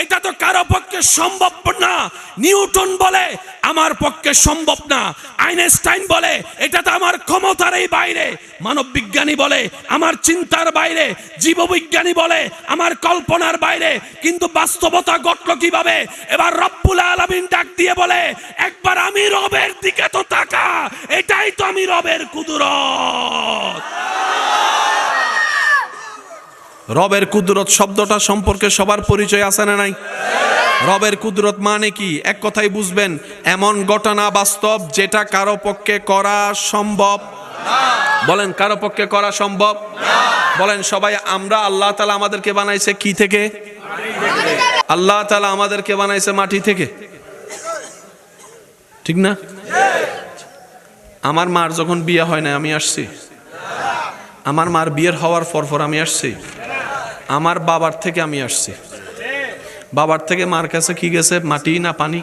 এটা তো কারো পক্ষে সম্ভব না। নিউটন বলে আমার পক্ষে সম্ভব না, আইনস্টাইন বলে এটা তো আমার ক্ষমতারই বাইরে, মানব বিজ্ঞানী বলে আমার চিন্তার বাইরে, জীববিজ্ঞানী বলে আমার কল্পনার বাইরে, কিন্তু বাস্তবতা ঘটলো কিভাবে? এবার রব্বুল আলামিন ডাক দিয়ে বলে একবার আমি রবের দিকে তো তাকা, এটাই তো আমি রবের কুদরত। রবের কুদরত শব্দটা সম্পর্কে সবার পরিচয় আছে না নাই? রবের কুদরত মানে কি? এক কথাই বুঝবেন, এমন ঘটনা বাস্তব যেটা কারো পক্ষে করা সম্ভব। বলেন কারো পক্ষে করা সম্ভব? বলেন সবাই। আমরা আল্লাহ তাআলা আমাদেরকে বানাইছে কি থেকে? আল্লাহ তাআলা আমাদেরকে বানাইছে মাটি থেকে, ঠিক না? আমার মার যখন বিয়ে হয় না আমি আসছি, আমার মার বিয়ের হওয়ার পর আমি আসছি, আমার বাবার থেকে আমি আসছি। বাবার থেকে মার কাছে কি গেছে? মাটি না পানি?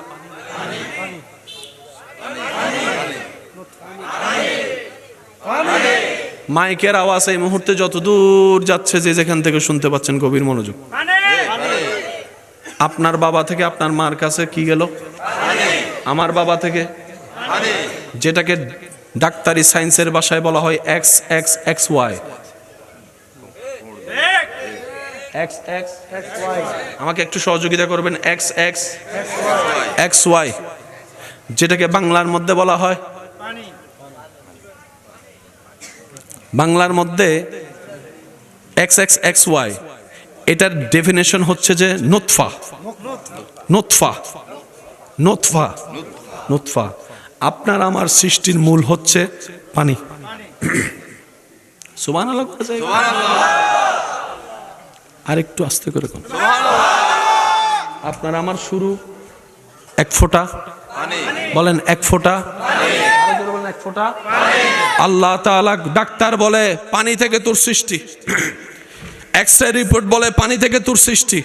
মাইকের আওয়াজ এই মুহূর্তে যত দূর যাচ্ছে, যে যেখান থেকে শুনতে পাচ্ছেন গভীর মনোযোগ। আপনার বাবা থেকে আপনার মার কাছে কি গেল? আমার বাবা থেকে, যেটাকে ডাক্তারি সায়েন্সের ভাষায় বলা হয় X X X Y. X X X Y, আমাকে একটু সহযোগিতা করবেন। এক্স এক্স এক্স ওয়াই, যেটাকে বাংলার মধ্যে বলা হয়, বাংলার মধ্যে এক্স এক্স এক্স ওয়াই, এটার ডেফিনেশন হচ্ছে যে নুতফা। নুতফা, নুতফা, নুতফা। আপনার আমার সৃষ্টির মূল হচ্ছে পানি। সুবহানাল্লাহ। আর একটু আস্তে করে কোন। আপনার আমার শুরু এক ফোঁটা, বলেন এক ফোঁটা, বলেন এক ফোঁটা। আল্লাহ তাআলা ডাক্তার বলে পানি থেকে তোর সৃষ্টি, এক্সরে রিপোর্ট বলে পানি থেকে তোর সৃষ্টি,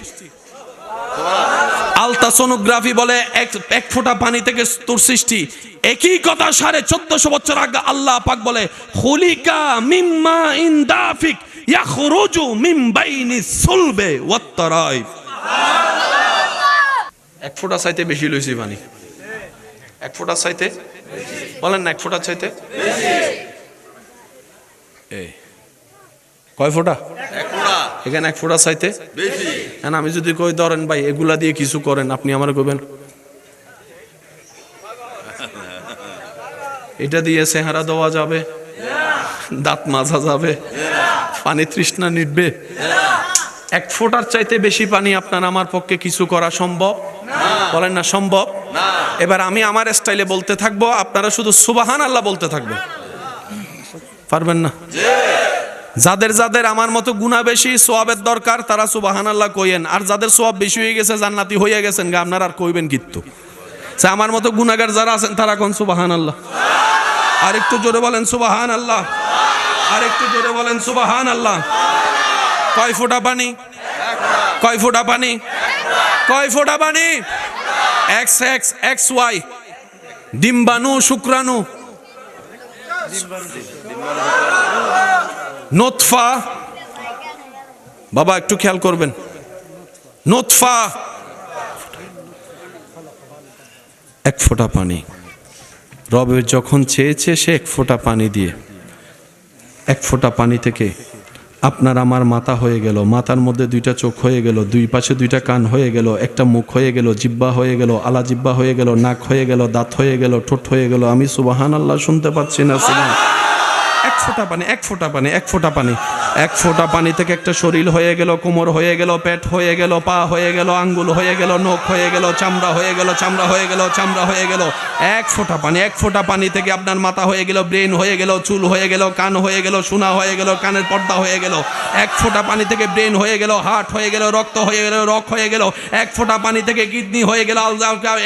আলট্রাসোনোগ্রাফি বলে এক ফোঁটা পানি থেকে তোর সৃষ্টি। একই কথা 1450 বছর আগে আল্লাহ পাক বলে খুলিকা মিম্মা ইন দাফিক ইয়াখরুজু মিন বাইনি সুলবে ওয়াত তারাইব। এক ফোঁটা চাইতে বেশি লইছি পানি, এক ফোঁটা চাইতে, বলেন না এক ফোঁটা চাইতে বেশি। এই কয় ফোঁটা? এক ফোঁটা। এখানে এক ফোঁটা চাইতে বেশি। এখন আমি যদি কই ধরেন ভাই এগুলা দিয়ে কিছু করেন, আপনি আমারে কইবেন এটা দিয়ে চেহারা দেওয়া যাবে, দাঁত মাজা যাবে, পানি তৃষ্ণা মিটবে? এক ফোঁটার চাইতে বেশি পানি আপনার আমার পক্ষে কিছু করা সম্ভব? বলেন না সম্ভব। এবার আমি আমার স্টাইলে বলতে থাকবো, আপনারা শুধু সুবহানাল্লাহ বলতে থাকবেন। পারবেন না? যাদের যাদের আমার মতো গুনাহ বেশি, সওয়াবের দরকার, তারা সুবহানাল্লাহ কইেন। আর যাদের সওয়াব বেশি হয়ে গেছে, জান্নাতি হয়ে গেছেন গা, আপনারা আর কইবেন কিত্তু। আমার মতো গুনাহগার যারা আছেন তারা কোন সুবহানাল্লাহ। আর একটু জোরে বলেন সুবহানাল্লাহ, আর একটু জোরে বলেন সুবহানাল্লাহ। কয় ফোঁটা পানি? কয় ফোঁটা পানি? কয় ফোঁটা পানি? X X X Y. ডিম্বাণু, শুক্রাণু, নোতফা। বাবা একটু খেয়াল করবেন, নোতফা, এক ফোঁটা পানি। রবে যখন চেয়েছে সে এক ফোঁটা পানি দিয়ে, এক ফোঁটা পানি থেকে আপনার আমার মাথা হয়ে গেল, মাথার মধ্যে দুইটা চোখ হয়ে গেল, দুই পাশে দুইটা কান হয়ে গেল, একটা মুখ হয়ে গেল, জিব্বা হয়ে গেল, আলা জিব্বা হয়ে গেল, নাক হয়ে গেল, দাঁত হয়ে গেল, ঠোঁট হয়ে গেল। আমি সুবহানাল্লাহ শুনতে পাচ্ছি না? এক ফোঁটা পানি, এক ফোঁটা পানি, এক ফোঁটা পানি, এক ফোঁটা পানি থেকে একটা শরীর হয়ে গেল, কোমর হয়ে গেল, পেট হয়ে গেল, পা হয়ে গেল, আঙ্গুল হয়ে গেল, নখ হয়ে গেল, চামড়া হয়ে গেল, চামড়া হয়ে গেল, চামড়া হয়ে গেল। এক ফোঁটা পানি, এক ফোঁটা পানি থেকে আপনার মাথা হয়ে গেল, ব্রেন হয়ে গেল, চুল হয়ে গেল, কান হয়ে গেল, শোনা হয়ে গেল, কানের পর্দা হয়ে গেল। এক ফোঁটা পানি থেকে ব্রেন হয়ে গেল, হার্ট হয়ে গেল, রক্ত হয়ে গেল, রক হয়ে গেল। এক ফোঁটা পানি থেকে কিডনি হয়ে গেল,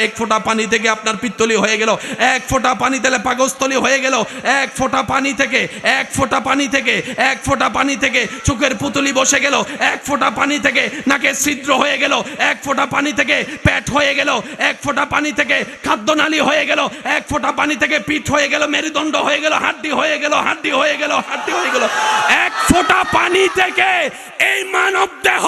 এক ফোঁটা পানি থেকে আপনার পিত্তলি হয়ে গেল, এক ফোঁটা পানি থেকে পাকস্থলী হয়ে গেল, এক ফোঁটা পানি থেকে, এক ফোঁটা পানি থেকে, এক ফোঁটা পানি থেকে চোখের পুতুলি বসে গেল, এক ফোঁটা পানি থেকে নাকের ছিদ্র হয়ে গেল, এক ফোঁটা পানি থেকে পেট হয়ে গেল, এক ফোঁটা পানি থেকে খাদ্যনালী হয়ে গেল, এক ফোঁটা পানি থেকে পিঠ হয়ে গেল, মেরুদণ্ড হয়ে গেল, হাড্ডি হয়ে গেল, হাড্ডি হয়ে গেল, হাড্ডি হয়ে গেল। এক ফোঁটা পানি থেকে এই মানব দেহ,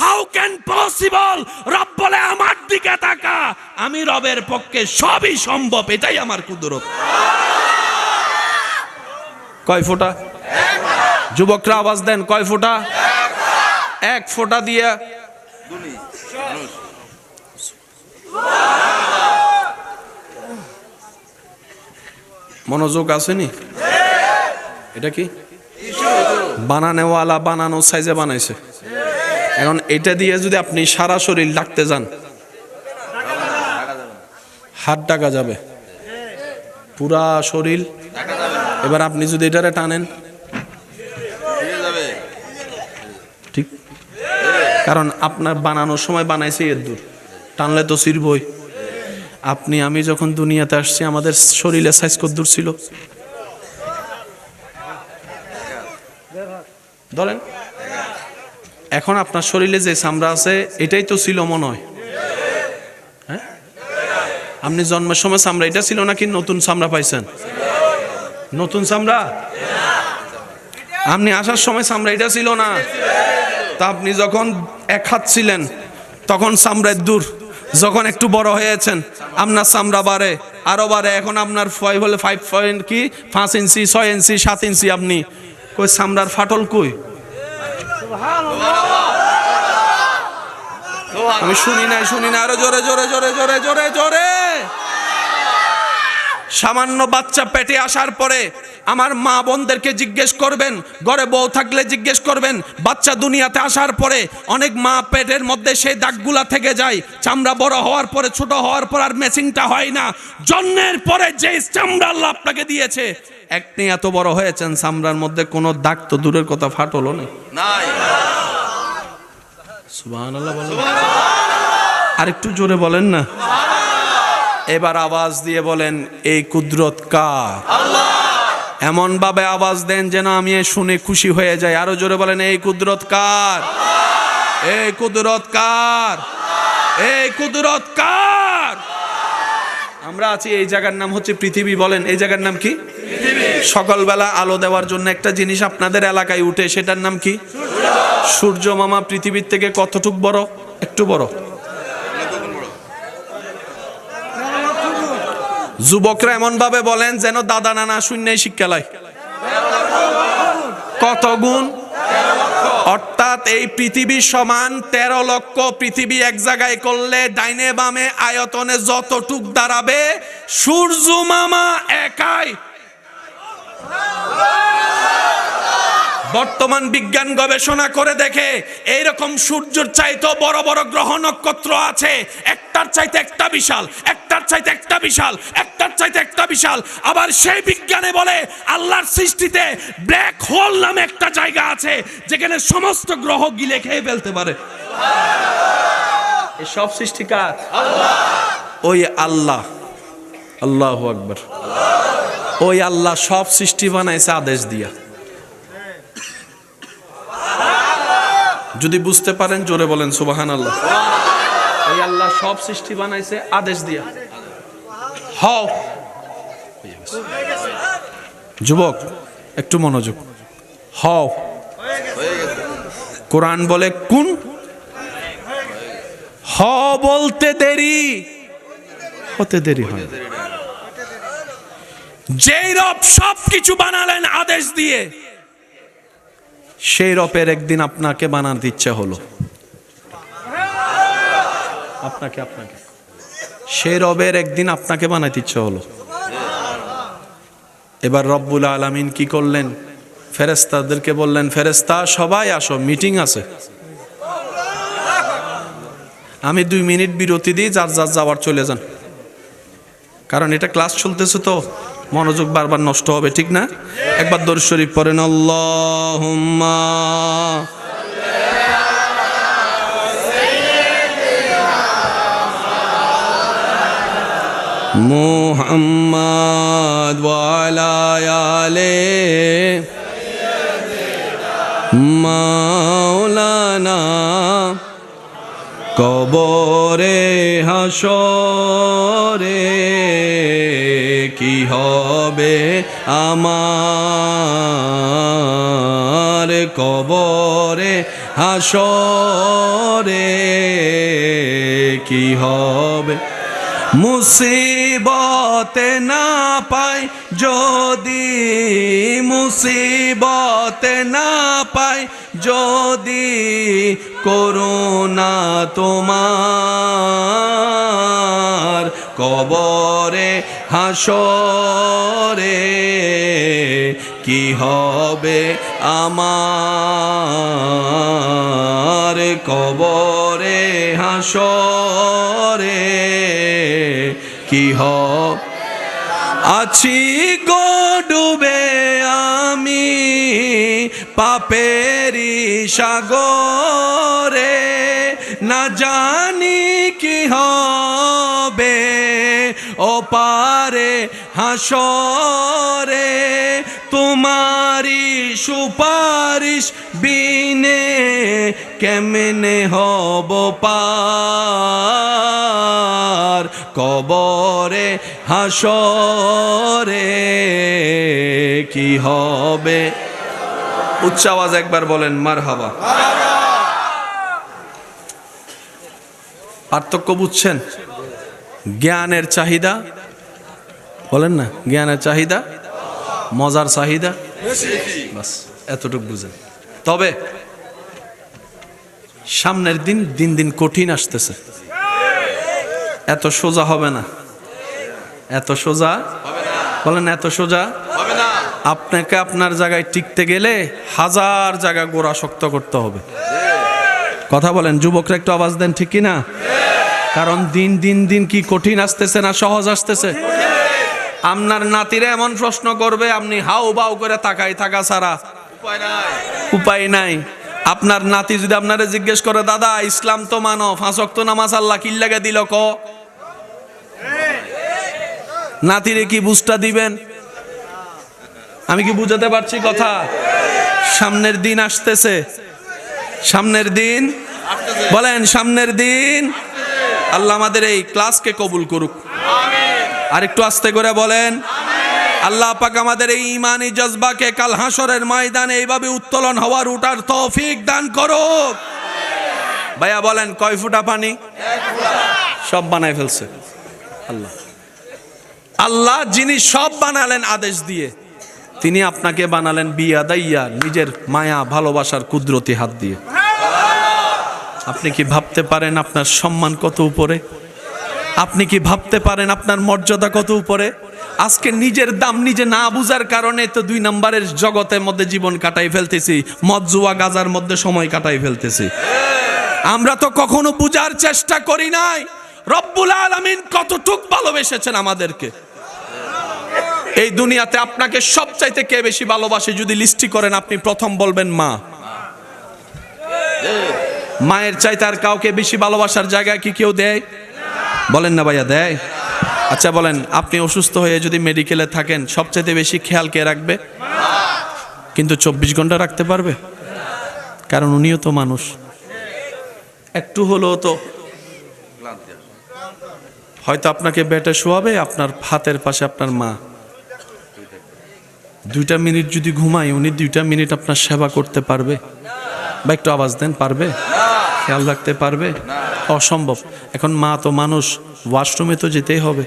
হাউ ক্যান পসিবল? রব বলে আমার দিকে তাকা, আমি রবের পক্ষে সবই সম্ভব, এটাই আমার কুদরত। কয় ফোঁটা? যুবকরা আওয়াজ দেন, কয় ফোঁটা? এক ফোঁটা দিয়ে মনোযোগ আসেনি? এটা কি বানানোওয়ালা বানানো সাইজে বানাইছে। এখন এটা দিয়ে যদি আপনি সারা শরীর ডাকতে যান, হাত ডাকা যাবে, পুরা শরীর। এবার আপনি যদি এটারে টানেন, ঠিক, কারণ আপনার বানানোর সময় বানাইছে এর দূর, টানলে তো ছিড়বই। আপনি আমি যখন দুনিয়াতে আসছি আমাদের শরীরের সাইজ কত দূর ছিল ধরেন। এখন আপনার শরীরে যে চামড়া আছে এটাই তো ছিল মনে হয়, হ্যাঁ? আপনি জন্মের সময় চামড়া এটা ছিল নাকি নতুন চামড়া পাইছেন? নতুন চামড়া। আপনি আসার সময় চামড়া এটা ছিল না, তা আপনি যখন এক হাত ছিলেন তখন চামড়ার দূর, যখন একটু বড় হয়েছেন আপনার চামড়া বাড়ে, আরো বাড়ে। এখন আপনার 5 ইঞ্চি, 6 ইঞ্চি, 7 ইঞ্চি। আপনি কই চামড়ার ফাটল কই? আমি শুনি না, আরো জোরে জোরে জোরে জোরে জোরে জোরে। সামান্য বাচ্চা পেটে আসার পরে আমার মা বোনদেরকে জিজ্ঞেস করবেন, ঘরে বউ থাকলে জিজ্ঞেস করবেন, বাচ্চা দুনিয়াতে আসার পরে অনেক মা পেটের মধ্যে সেই দাগগুলা থেকে যায়। চামড়া বড় হওয়ার পরে, ছোট হওয়ার পর আর ম্যাচিংটা হয় না। জন্মের পরে যে চামড়া আল্লাহ আপনাকে দিয়েছে, একনি এত বড় হয়েছেন, চামড়ার মধ্যে কোনো দাগ তো দূরের কথা, ফাটলও নেই। সুবহানাল্লাহ বলেন, আর একটু জোরে বলেন না। এবার আওয়াজ দিয়ে বলেন, এই কুদরত কার? আল্লাহ। এমন ভাবে আওয়াজ দেন যেন আমি শুনে খুশি হয়ে যাই। আরো জোরে বলেন, এই কুদরত কার? এই কুদরত কার? এই কুদরত কার? আমরা আছি এই জায়গার নাম হচ্ছে পৃথিবী। বলেন, এই জায়গার নাম কি? পৃথিবী। সকালবেলা আলো দেওয়ার জন্য একটা জিনিস আপনাদের এলাকায় উঠে, সেটার নাম কি? সূর্য। মামা পৃথিবীর থেকে কতটুক বড়? একটু বড়। যুবকরা এমন ভাবে বলেন যেন দাদা নানা শূন্যই শিক্ষা লয়। কত গুণ? অর্থাৎ এই পৃথিবী সমান 13 লক্ষ পৃথিবী এক জায়গায় করলে ডাইনে বামে আয়তনে যতটুক দাঁড়াবে, সূর্য মামা একাই। বর্তমান বিজ্ঞান গবেষণা করে দেখে এইরকম সূর্যের চাইতে বড় বড় গ্রহ নক্ষত্র আছে, একটার চাইতে একটা বিশাল, একটার চাইতে একটা বিশাল, একটার চাইতে একটা বিশাল। আবার সেই বিজ্ঞানে বলে আল্লাহর সৃষ্টিতে ব্ল্যাক হোল নামে একটা জায়গা আছে যেখানে সমস্ত গ্রহ গিলে খেয়ে ফেলতে পারে। এই সব সৃষ্টি কার? আল্লাহ। ওই আল্লাহ, আল্লাহু আকবার, ওই আল্লাহ সব সৃষ্টি বানাইছে আদেশ দিয়া। যদি বুঝতে পারেন জোরে বলেন সুবহানাল্লাহ। এই আল্লাহ সব সৃষ্টি বানাইছে আদেশ দিয়া। হ হও। যুবক একটু মনোযোগ, হও। কোরআন বলে কুন, হ বলতে দেরি, হতে দেরি হয়। যেই রব সব কিছু বানালেন আদেশ দিয়ে, সেই রবের একদিন আপনাকে বানাতে ইচ্ছা হলো, আপনাকে সেই রবের একদিন আপনাকে বানাতে ইচ্ছা হলো। এবার রব্বুল আলামিন কি করলেন? ফেরেশতাদেরকে বললেন, ফেরেশতা সবাই আসো, মিটিং আছে। আমি 2 মিনিট বিরতি দিই, যার যার যাওয়ার চলে যান, কারণ এটা ক্লাস চলতেছে তো মনোযোগ বারবার নষ্ট হবে, ঠিক না? একবার দরুদ শরীফ পড়েন, আল্লাহুম্মা মুহাম্মাদ ওয়া আলা আলি মাওলানা। কবরে হাসরে কি হবে আমার, কবরে হাসরে কি হবে। মুসিবতে না পাই যদি, মুসিবতে না পাই যদি, করুণা তোমার, কবরে হাসরে কি হবে আমার, কবরে হাসরে কি হবে। আছি গো ডুবে আমি পাপেরি সাগরে, না জানি কি হবে ও পারে হাসরে, তোমারি সুপারিশ বিনে কেমনে হব পার, কবরে হাসরে কি হবে। উচ্চ আওয়াজ একবার বলেন মারহাবা। পার্থক্য বুঝছেন? জ্ঞানের চাহিদা, বলেন না, জ্ঞানের চাহিদা, মজার চাহিদা, বাস এতটুকু বুঝেন। তবে সামনের দিন দিন দিন কঠিন আসতেছে, এত সোজা হবে না, এত সোজা বলেন, এত সোজা হবে না। আপনাকে আপনার জায়গায় টিকতে গেলে 1000 জায়গা গোড়া শক্ত করতে হবে। কথা বলেন, যুবকরা একটু আওয়াজ দেন, ঠিক কি না? কারণ দিন দিন দিন কি কঠিন আসতেছে না সহজ আসতেছে? আপনার নাতিরা এমন প্রশ্ন করবে, আপনি হাউ বাউ করে তাকাই থাকা ছাড়া উপায় নাই। আপনার নাতি যদি আপনারা জিজ্ঞেস করে, দাদা ইসলাম তো মানো, 5 ওয়াক্ত নামাজ আল্লাহ কি লাগে দিল ক, নাতিরে কি বুঝটা দিবেন? আমি কি বুঝাতে পারছি কথা? সামনের দিন আসতেছে, সামনের দিন বলেন, সামনের দিন। আল্লাহ আমাদের এই ক্লাসকে কবুল করুক। আর একটু আস্তে করে বলেন, আল্লাহ পাক আমাদের এই ঈমানি জজবাকে কাল হাসরের ময়দানে এইভাবে উত্তোলন হওয়ার উঠার তৌফিক দান করুক। ভাইয়া বলেন, কয় ফুটা পানি? 1 ফুটা। সব বানায় ফেলছে আল্লাহ। আল্লাহ যিনি সব বানালেন আদেশ দিয়ে, তিনি আপনাকে বানালেন বিয়াদাইয়া, নিজের মায়া ভালোবাসার কুদরতি হাত দিয়ে। আপনি কি ভাবতে পারেন আপনার সম্মান কত উপরে? আপনি কি ভাবতে পারেন আপনার মর্যাদা কত উপরে? আজকে নিজের দাম নিজে না বুঝার কারণে তো 2 নম্বরের জগতের মধ্যে জীবন কাটাই ফেলতেছি, মদ জুয়া গাজার মধ্যে সময় কাটাই ফেলতেছি। আমরা তো কখনো বুঝার চেষ্টা করি নাই রব্বুল আলামিন কতটুক ভালোবেসেছেন আমাদেরকে। এই দুনিয়াতে আপনাকে সবচাইতে কে বেশি ভালোবাসে যদি লিস্টি করেন, আপনি প্রথম বলবেন মা। মায়ের চাইতে আর কাউকে বেশি ভালোবাসার জায়গায় কি কেউ দেয়? বলেন না ভাইয়া, দেয়? আচ্ছা বলেন, আপনি অসুস্থ হয়ে যদি মেডিকেলে থাকেন, সবচাইতে বেশি খেয়াল কে রাখবে? কিন্তু 24 ঘন্টা রাখতে পারবে? কারণ উনিও তো মানুষ, একটু হলেও তো হয়তো আপনাকে বেটে শোয়াবে, আপনার হাতের পাশে আপনার মা। 2টা মিনিট যদি ঘুমায়, উনি 2টা মিনিট আপনার সেবা করতে পারবে? বা একটু আওয়াজ দেন, পারবে? খেয়াল রাখতে পারবে? অসম্ভব। এখন মা তো মানুষ, ওয়াশরুমে তো যেতেই হবে,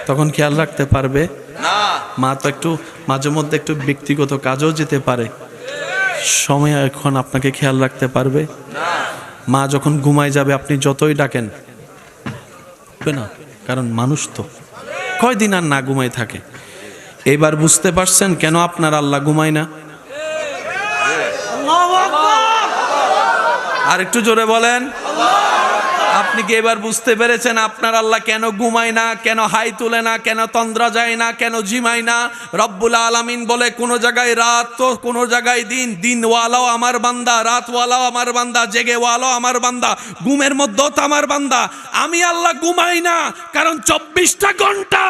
তখন খেয়াল রাখতে পারবে? মা তো একটু মাঝে মধ্যে একটু ব্যক্তিগত কাজও যেতে পারে, সময় এখন আপনাকে খেয়াল রাখতে পারবে? মা যখন ঘুমায় যাবে আপনি যতই ডাকেন না, কারণ মানুষ তো কয়দিন আর না ঘুমাই থাকে। এবার বুঝতে পারছেন কেন আপনার আল্লাহ ঘুমায় না? আর একটু জোরে বলেন। আপনি কি এবার বুঝতে পেরেছেন আপনার আল্লাহ কেন ঘুমায় না, কেন হাই তুলে না, কেন তন্দ্রা যায় না, কেন জিমায় না? রব্বুল আলামিন বলে কোন জায়গায় রাত তো কোন জায়গায় দিন, দিনওয়ালাও আমার বান্দা, রাতওয়ালাও আমার বান্দা, জেগেওয়ালাও আমার বান্দা, ঘুমের মধ্যেও তো আমার বান্দা। আমি আল্লাহ ঘুমাই না, কারণ 24টা ঘন্টা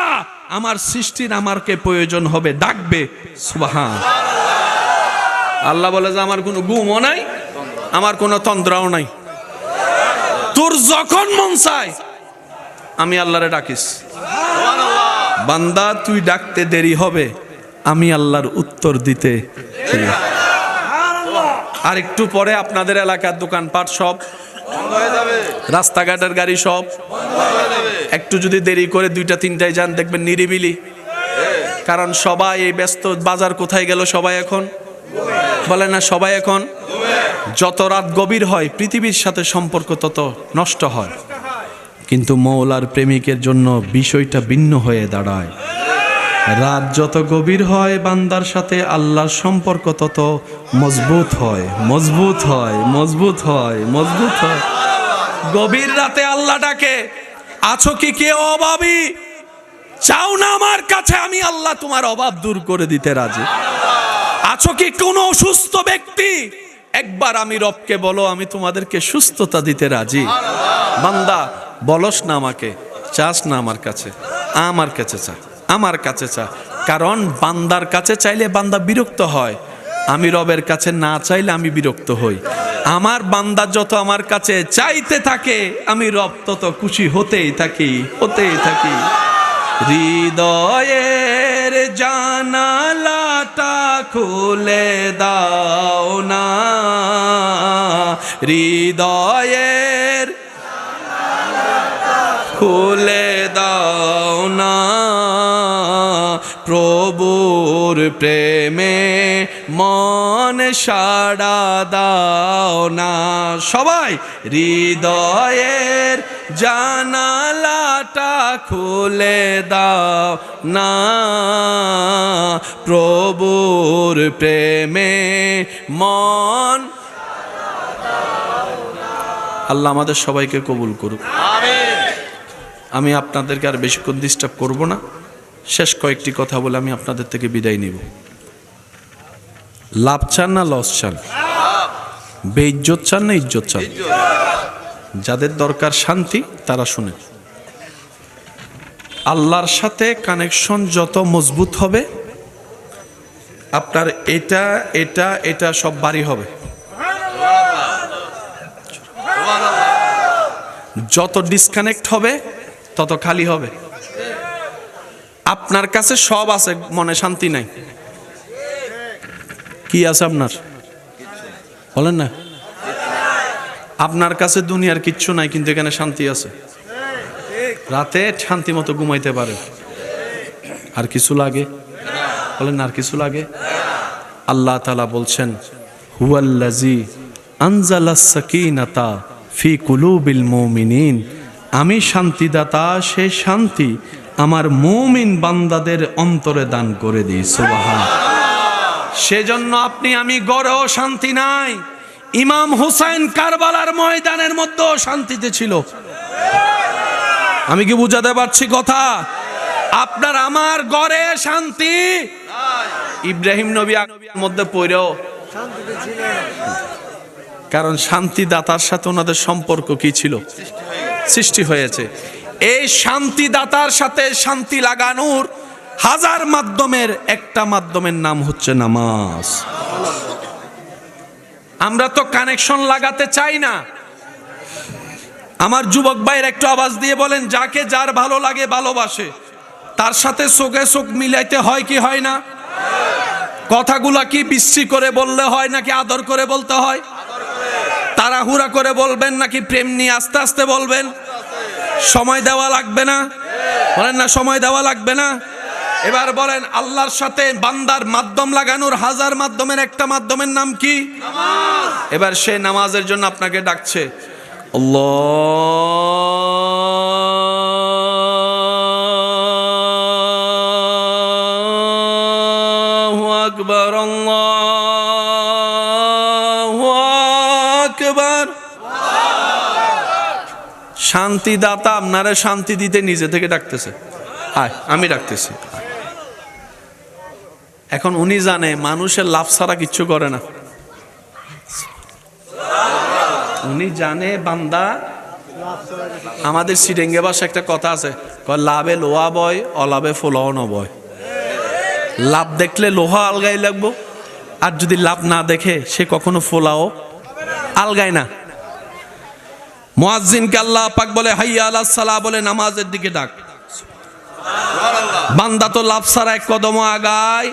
আমার সৃষ্টির আমারকে প্রয়োজন হবে, ডাকবে। সুবহান আল্লাহ বলে যে আমার কোনো ঘুমও নাই, আমার কোনো তন্দ্রাও নাই। তোর যখন মন চায় আমি আল্লাহরে ডাকিস। বান্দা তুই ডাকতে দেরি হবে, আমি আল্লাহর উত্তর দিতে। আর একটু পরে আপনাদের এলাকার দোকানপাট সব বন্ধ হয়ে যাবে, রাস্তাঘাটের গাড়ি সব বন্ধ হয়ে যাবে। একটু যদি দেরি করে 2টা 3টায় যান, দেখবেন নিরিবিলি, কারণ সবাই এই ব্যস্ত। বাজার কোথায় গেল সবাই এখন? বলে না সবাই এখন? যত রাত গভীর হয় পৃথিবীর সাথে সম্পর্ক তত নষ্ট হয়, কিন্তু মওলার প্রেমিকের জন্য বিষয়টা ভিন্ন হয়ে দাঁড়ায়। রাত যত গভীর হয় বান্দার সাথে আল্লাহর সম্পর্ক তত মজবুত হয়, মজবুত হয়, মজবুত হয়, মজবুত হয়। গভীর রাতে আল্লাহ ডাকে, আছো কি কেউ অভাবী? চাও না আমার কাছে, আমি আল্লাহ তোমার অভাব দূর করে দিতে রাজি। আছো কি কোন অসুস্থ ব্যক্তি? একবার আমি রবকে বলো, আমি তোমাদেরকে সুস্থতা দিতে রাজি। বান্দা বলস না আমাকে, চাস না আমার কাছে, আমার কাছে চা, আমার কাছে চা। কারণ বান্দার কাছে চাইলে বান্দা বিরক্ত হয়, আমি রবের কাছে না চাইলে আমি বিরক্ত হই। আমার বান্দা যত আমার কাছে চাইতে থাকে, আমি রব তত খুশি হতেই থাকি, হতেই থাকি। হৃদয়ের জানালাটা খুলে দাও না, হৃদয়ের খুলে দাও না, প্রভুর প্রেমে মন সাড়া দাও না। সবাই হৃদয়ের জানালাটা খুলে দাও না, প্রভুর প্রেমে মন। আল্লাহ আমাদের সবাইকে কবুল করুক, আমিন। আমি আপনাদেরকে আর বেশিক্ষণ ডিস্টার্ব করব না, শেষ কয়েকটি কথা বলে আমি আপনাদের থেকে বিদায় নিব। লাভ চান না লস চান? বেইজ্জত চান না ইজ্জত চান? যাদের দরকার শান্তি তারা শুনে। আল্লাহর সাথে কানেকশন যত মজবুত হবে, আপনার এটা এটা এটা সব বাড়ি হবে। যত ডিসকানেক্ট হবে তত খালি হবে। আপনার কাছে সব আছে, মনে শান্তি নাই। কি আছে আপনার? বলেন না। আপনার কাছে দুনিয়ার কিচ্ছু নাই, কিন্তু এখানে শান্তি আছে। রাতে শান্তি মতো ঘুমাইতে পারে। আর কিছু লাগে? বলেন আর কিছু লাগে? আল্লাহ তাআলা বলছেন, হুয়াল্লাযী আনজালাস সাকিনাতা ফি কুলুবিল মুমিনিন। আমি শান্তিদাতা, সেই শান্তি আমার মুমিন বান্দাদের অন্তরে দান করে দিই। সুবহান। সেজন্য আপনি আমি গড়েও শান্তি নাই। ইমাম হুসাইন কারবালার ময়দানের মধ্যেও শান্তিতে ছিল। আমি কি বুঝাতে পারছি কথা? আপনার আমার গড়ে শান্তি নাই। ইব্রাহিম নবী মধ্যে পড়েও শান্তিতে ছিলেন, কারণ শান্তিদাতার সাথে ওনাদের সম্পর্ক কি ছিল? সৃষ্টি হয়েছে। এই শান্তিদাতার সাথে শান্তি লাগানোর হাজার মাধ্যমের একটা মাধ্যমের নাম হচ্ছে নামাজ। আমরা তো কানেকশন লাগাতে চাই না, আমার যুবক ভাইয়ের একটু আওয়াজ দিয়ে বলেন, যাকে যার ভালো লাগে ভালোবাসে, তার সাথে চোখে চোখ মিলাইতে হয় কি হয় না? কথাগুলা কি বিশ্রী করে বললে হয় নাকি আদর করে বলতে হয়? তাড়াহুড়া করে বলবেন নাকি প্রেম নিয়ে আস্তে আস্তে বলবেন? সময় দেওয়া লাগবে না? বলেন না সময় দেওয়া লাগবে না? এবার বলেন, আল্লাহর সাথে বান্দার মাধ্যম লাগানোর হাজার মাধ্যমের একটা মাধ্যমের নাম কি? নামাজ। এবার সে নামাজের জন্য আপনাকে ডাকছে, আল্লাহু আকবার, আল্লাহু আকবার। শান্তিদাতা আপনারা শান্তি দিতে নিজে থেকে ডাকতেছে, আয় আমি ডাকতেছি। এখন উনি জানে মানুষের লাভ ছাড়া কিচ্ছু করে না। উনি জানে বান্দা, আমাদের সিডেঙ্গে ভাষা একটা কথা আছে, লাভে লোহা বয়, অলাভে ফোলাও ন বয়। লাভ দেখলে লোহা আলগাই লাগবো, আর যদি লাভ না দেখে সে কখনো ফোলাও আলগায় না। মুয়াজ্জিনকে আল্লাহ পাক বলে হাইয়া আলাস সালাহ, বলে নামাজের দিকে ডাক। বান্দা তো লাভ ছাড়া এক কদম আগায়।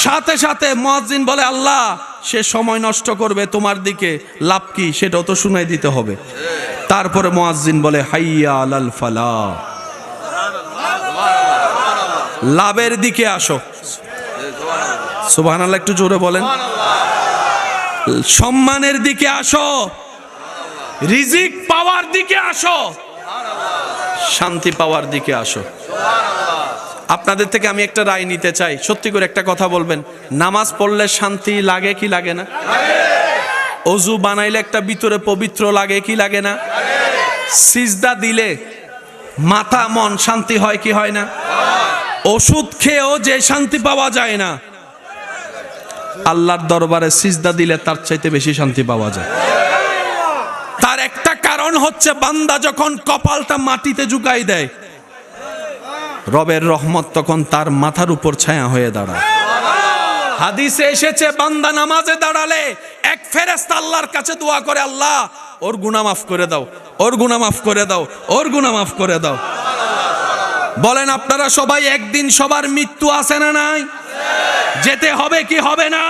সাথে সাথে মুয়াজ্জিন বলে, আল্লাহ সে সময় নষ্ট করবে তোমার দিকে, লাভ কি সেটাও তো শুনাই দিতে হবে। তারপরে মুয়াজ্জিন বলে হাইয়া আলাল ফালাহ, লাভের দিকে আসো। সুবহানাল্লাহ, একটু জোরে বলেন। সম্মানের দিকে আসো, রিজিক পাওয়ার দিকে আসো, শান্তি পাওয়ার দিকে আসো। আপনাদের থেকে আমি একটা রায় নিতে চাই, সত্যি করে একটা কথা বলবেন, নামাজ পড়লে শান্তি লাগে কি লাগে না? অজু বানাইলে একটা ভিতরে পবিত্র লাগে কি লাগে না? সিজদা দিলে মাথা মন শান্তি হয় কি হয় না? ওষুধ খেয়েও যে শান্তি পাওয়া যায় না, আল্লাহর দরবারে সিজদা দিলে তার চাইতে বেশি শান্তি পাওয়া যায়। তার একটা কারণ হচ্ছে, বান্দা যখন কপালটা মাটিতে ঝুঁকাই দেয়, রবের রহমত তখন তার মাথার উপর ছায়া হয়ে দাঁড়ায়। হাদিসে এসেছে, বান্দা নামাজে দাঁড়ালে এক ফেরেশতা আল্লাহর কাছে দোয়া করে, আল্লাহ ওর গুনাহ মাফ করে দাও, ওর গুনাহ মাফ করে দাও, ওর গুনাহ মাফ করে দাও। বলেন, আপনারা সবাই একদিন সবার মৃত্যু আছে না নাই? যেতে হবে কি হবে না?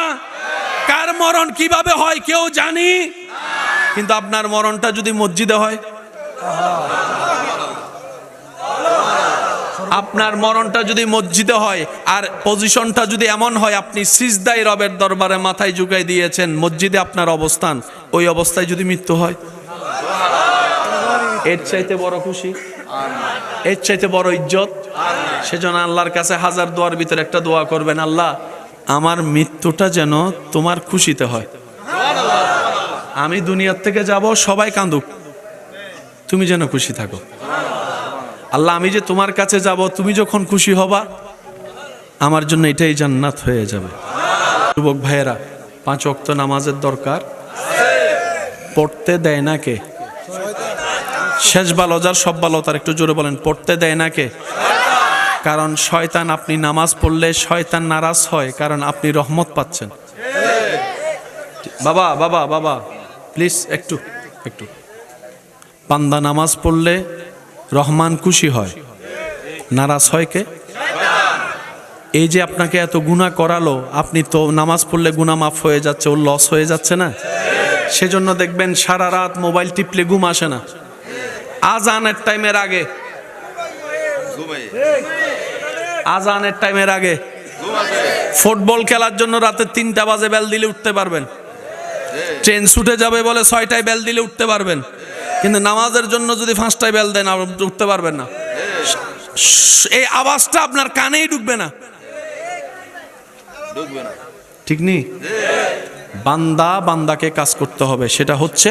কার মরণ কিভাবে হয় কেউ জানি, কিন্তু আপনার মরণটা যদি মসজিদে হয়, আপনার মরণটা যদি মসজিদে হয়, আর পজিশনটা যদি এমন হয় আপনি সিজদায় রবের দরবারে মাথায় ঝুঁকাই দিয়েছেন, মসজিদে আপনার অবস্থান, ওই অবস্থায় যদি মৃত্যু হয়, এর চাইতে বড় খুশি, এর চাইতে বড় ইজ্জত। সেজন্য আল্লাহর কাছে হাজার দোয়ার ভিতরে একটা দোয়া করবেন, আল্লাহ আমার মৃত্যুটা যেন তোমার খুশিতে হয়। আমি দুনিয়ার থেকে যাব, সবাই কাঁদুক, তুমি যেন খুশি থাকো। আল্লাহ আমি যে তোমার কাছে যাব, তুমি যখন খুশি হবা, আমার জন্য এটাই জান্নাত হয়ে যাবে। যুবক ভাইয়েরা, 5 ওয়াক্ত নামাজের দরকার, পড়তে দেয় না কে? শেষ ভালো যার সব ভালো তার, একটু জোরে বলেন, পড়তে দেয় না কে? কারণ শয়তান, আপনি নামাজ পড়লে শয়তান নারাজ হয়, কারণ আপনি রহমত পাচ্ছেন। বাবা বাবা বাবা প্লিজ একটু একটু, বান্দা নামাজ পড়লে রহমান খুশি হয়, নারাজ হয় কে? এই যে আপনাকে এত গুনাহ করালো, আপনি তো নামাজ পড়লে গুনাহ মাফ হয়ে যাচ্ছে, ওর লস হয়ে যাচ্ছে না? সেজন্য দেখবেন সারা রাত মোবাইল টিপলে ঘুম আসে না। আজানের টাইমের আগে, আজানের টাইমের আগে ফুটবল খেলার জন্য রাতে 3টা বাজে বেল দিলে উঠতে পারবেন, ট্রেন ছুটে যাবে বলে 6টায় বেল দিলে উঠতে পারবেন, কিন্তু নামাজের জন্য যদি 5টায় বেল দেন উঠতে পারবেন না। এই আওয়াজটা আপনার কানেই ঢুকবে না, ঠিক নেই? বান্দা বান্দাকে কাজ করতে হবে, সেটা হচ্ছে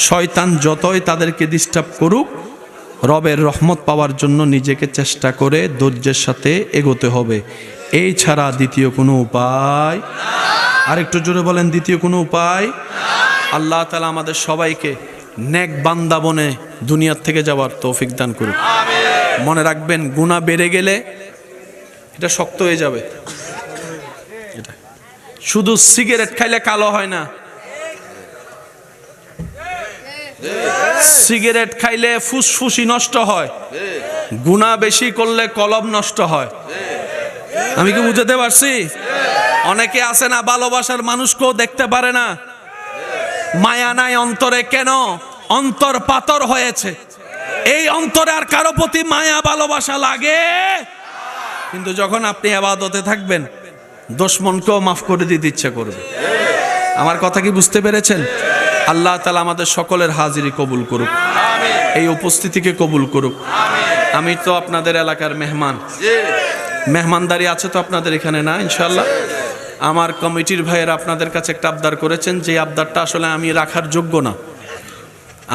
শয়তান যতই তাদেরকে ডিস্টার্ব করুক, রবের রহমত পাওয়ার জন্য নিজেকে চেষ্টা করে ধৈর্যের সাথে এগোতে হবে। এই ছাড়া দ্বিতীয় কোনো উপায়, আর একটু জোরে বলেন, দ্বিতীয় কোনো উপায়। আল্লাহ তাআলা আমাদের সবাইকে নেক বান্দা বনে দুনিয়ার থেকে যাওয়ার তৌফিক দান করুন। মনে রাখবেন, গুনাহ বেড়ে গেলে এটা শক্ত হয়ে যাবে। শুধু সিগারেট খাইলে কালো হয় না, সিগারেট খাইলে ফুসফুসি নষ্ট হয়, গুনাহ বেশি করলে কলব নষ্ট হয়। আমি কি বুঝাতে পারছি? অনেকে আছে না ভালোবাসার মানুষকেও দেখতে পারে না, মায়া নাই অন্তরে। কেন? অন্তর পাথর হয়েছে। এই অন্তরে আর কারো প্রতি মায়া ভালোবাসা লাগে, কিন্তু যখন আপনি ইবাদতে থাকবেন দুশমনকেও মাফ করে দিতে ইচ্ছা করবে। আমার কথা কি বুঝতে পেরেছেন? আল্লাহ তাআলা আমাদের সকলের হাজিরি কবুল করুক, এই উপস্থিতিকে কবুল করুক। আমি তো আপনাদের এলাকার মেহমান, মেহমানদারি আছে তো আপনাদের এখানে না ইনশাআল্লাহ। আমার কমিটির ভাইয়েরা আপনাদের কাছে একটা আবদার করেছেন, যে আবদারটা আসলে আমি রাখার যোগ্য না,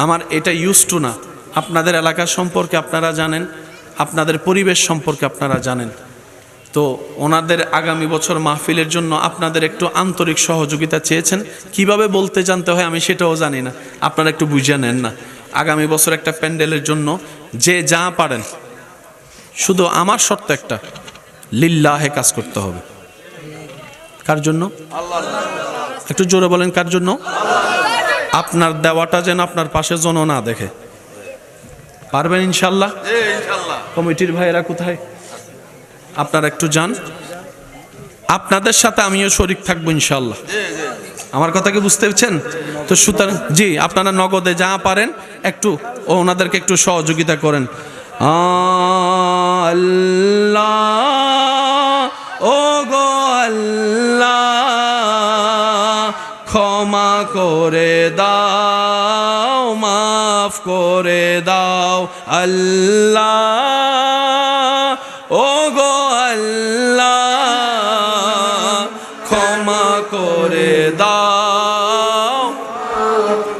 আমার এটা ইউজ টু না। আপনাদের এলাকার সম্পর্কে আপনারা জানেন, আপনাদের পরিবেশ সম্পর্কে আপনারা জানেন। তো ওনাদের আগামী বছর মাহফিলের জন্য আপনাদের একটু আন্তরিক সহযোগিতা চেয়েছেন। কিভাবে বলতে জানতে হয় আমি সেটাও জানি না, আপনারা একটু বুঝে নেন না। আগামী বছর একটা প্যান্ডেলের জন্য যে যা পারেন, শুধু আমার শর্ত একটা, লিল্লাহে কাজ করতে হবে। কার জন্য? একটু জোরে বলেন, কার জন্য? আপনার দেওয়াটা যেন আপনার পাশে জন না দেখে। পারবেন ইনশাল্লাহ? কমিটির ভাইয়েরা কোথায়? আপনারা একটু যান, আপনাদের সাথে আমিও শরীক থাকবো ইনশাল্লাহ। আমার কথা কি বুঝতে পেরেছেন? তো সুতরাং জি, আপনারা নগদে যা পারেন একটু ওনাদেরকে একটু সহযোগিতা করেন। আল্লাহ ও গো আল্লাহ, ক্ষমা করে দাও, মাফ করে দাও আল্লাহ ও গো আল্লাহ, ক্ষমা করে দাও,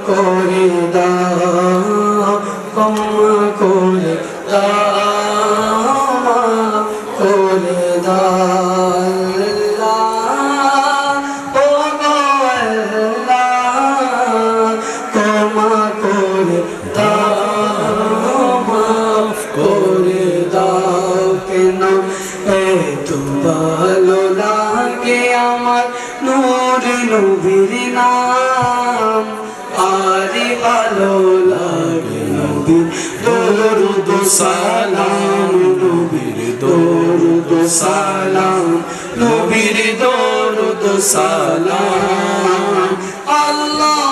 করে দাও, ক্ষমা করে দাও, করে দাও আল্লাহ, ও গো আল্লাহ, ক্ষমা করে দাও, মাফ করে দাও। কেন এত ভালো লাগে আমার নূর নবীর নাম, আরে ভালো লাগে নবীর দরুদ সালাম, নবীর দরুদ সালাম, নবীর দরুদ সালাম। আল্লাহ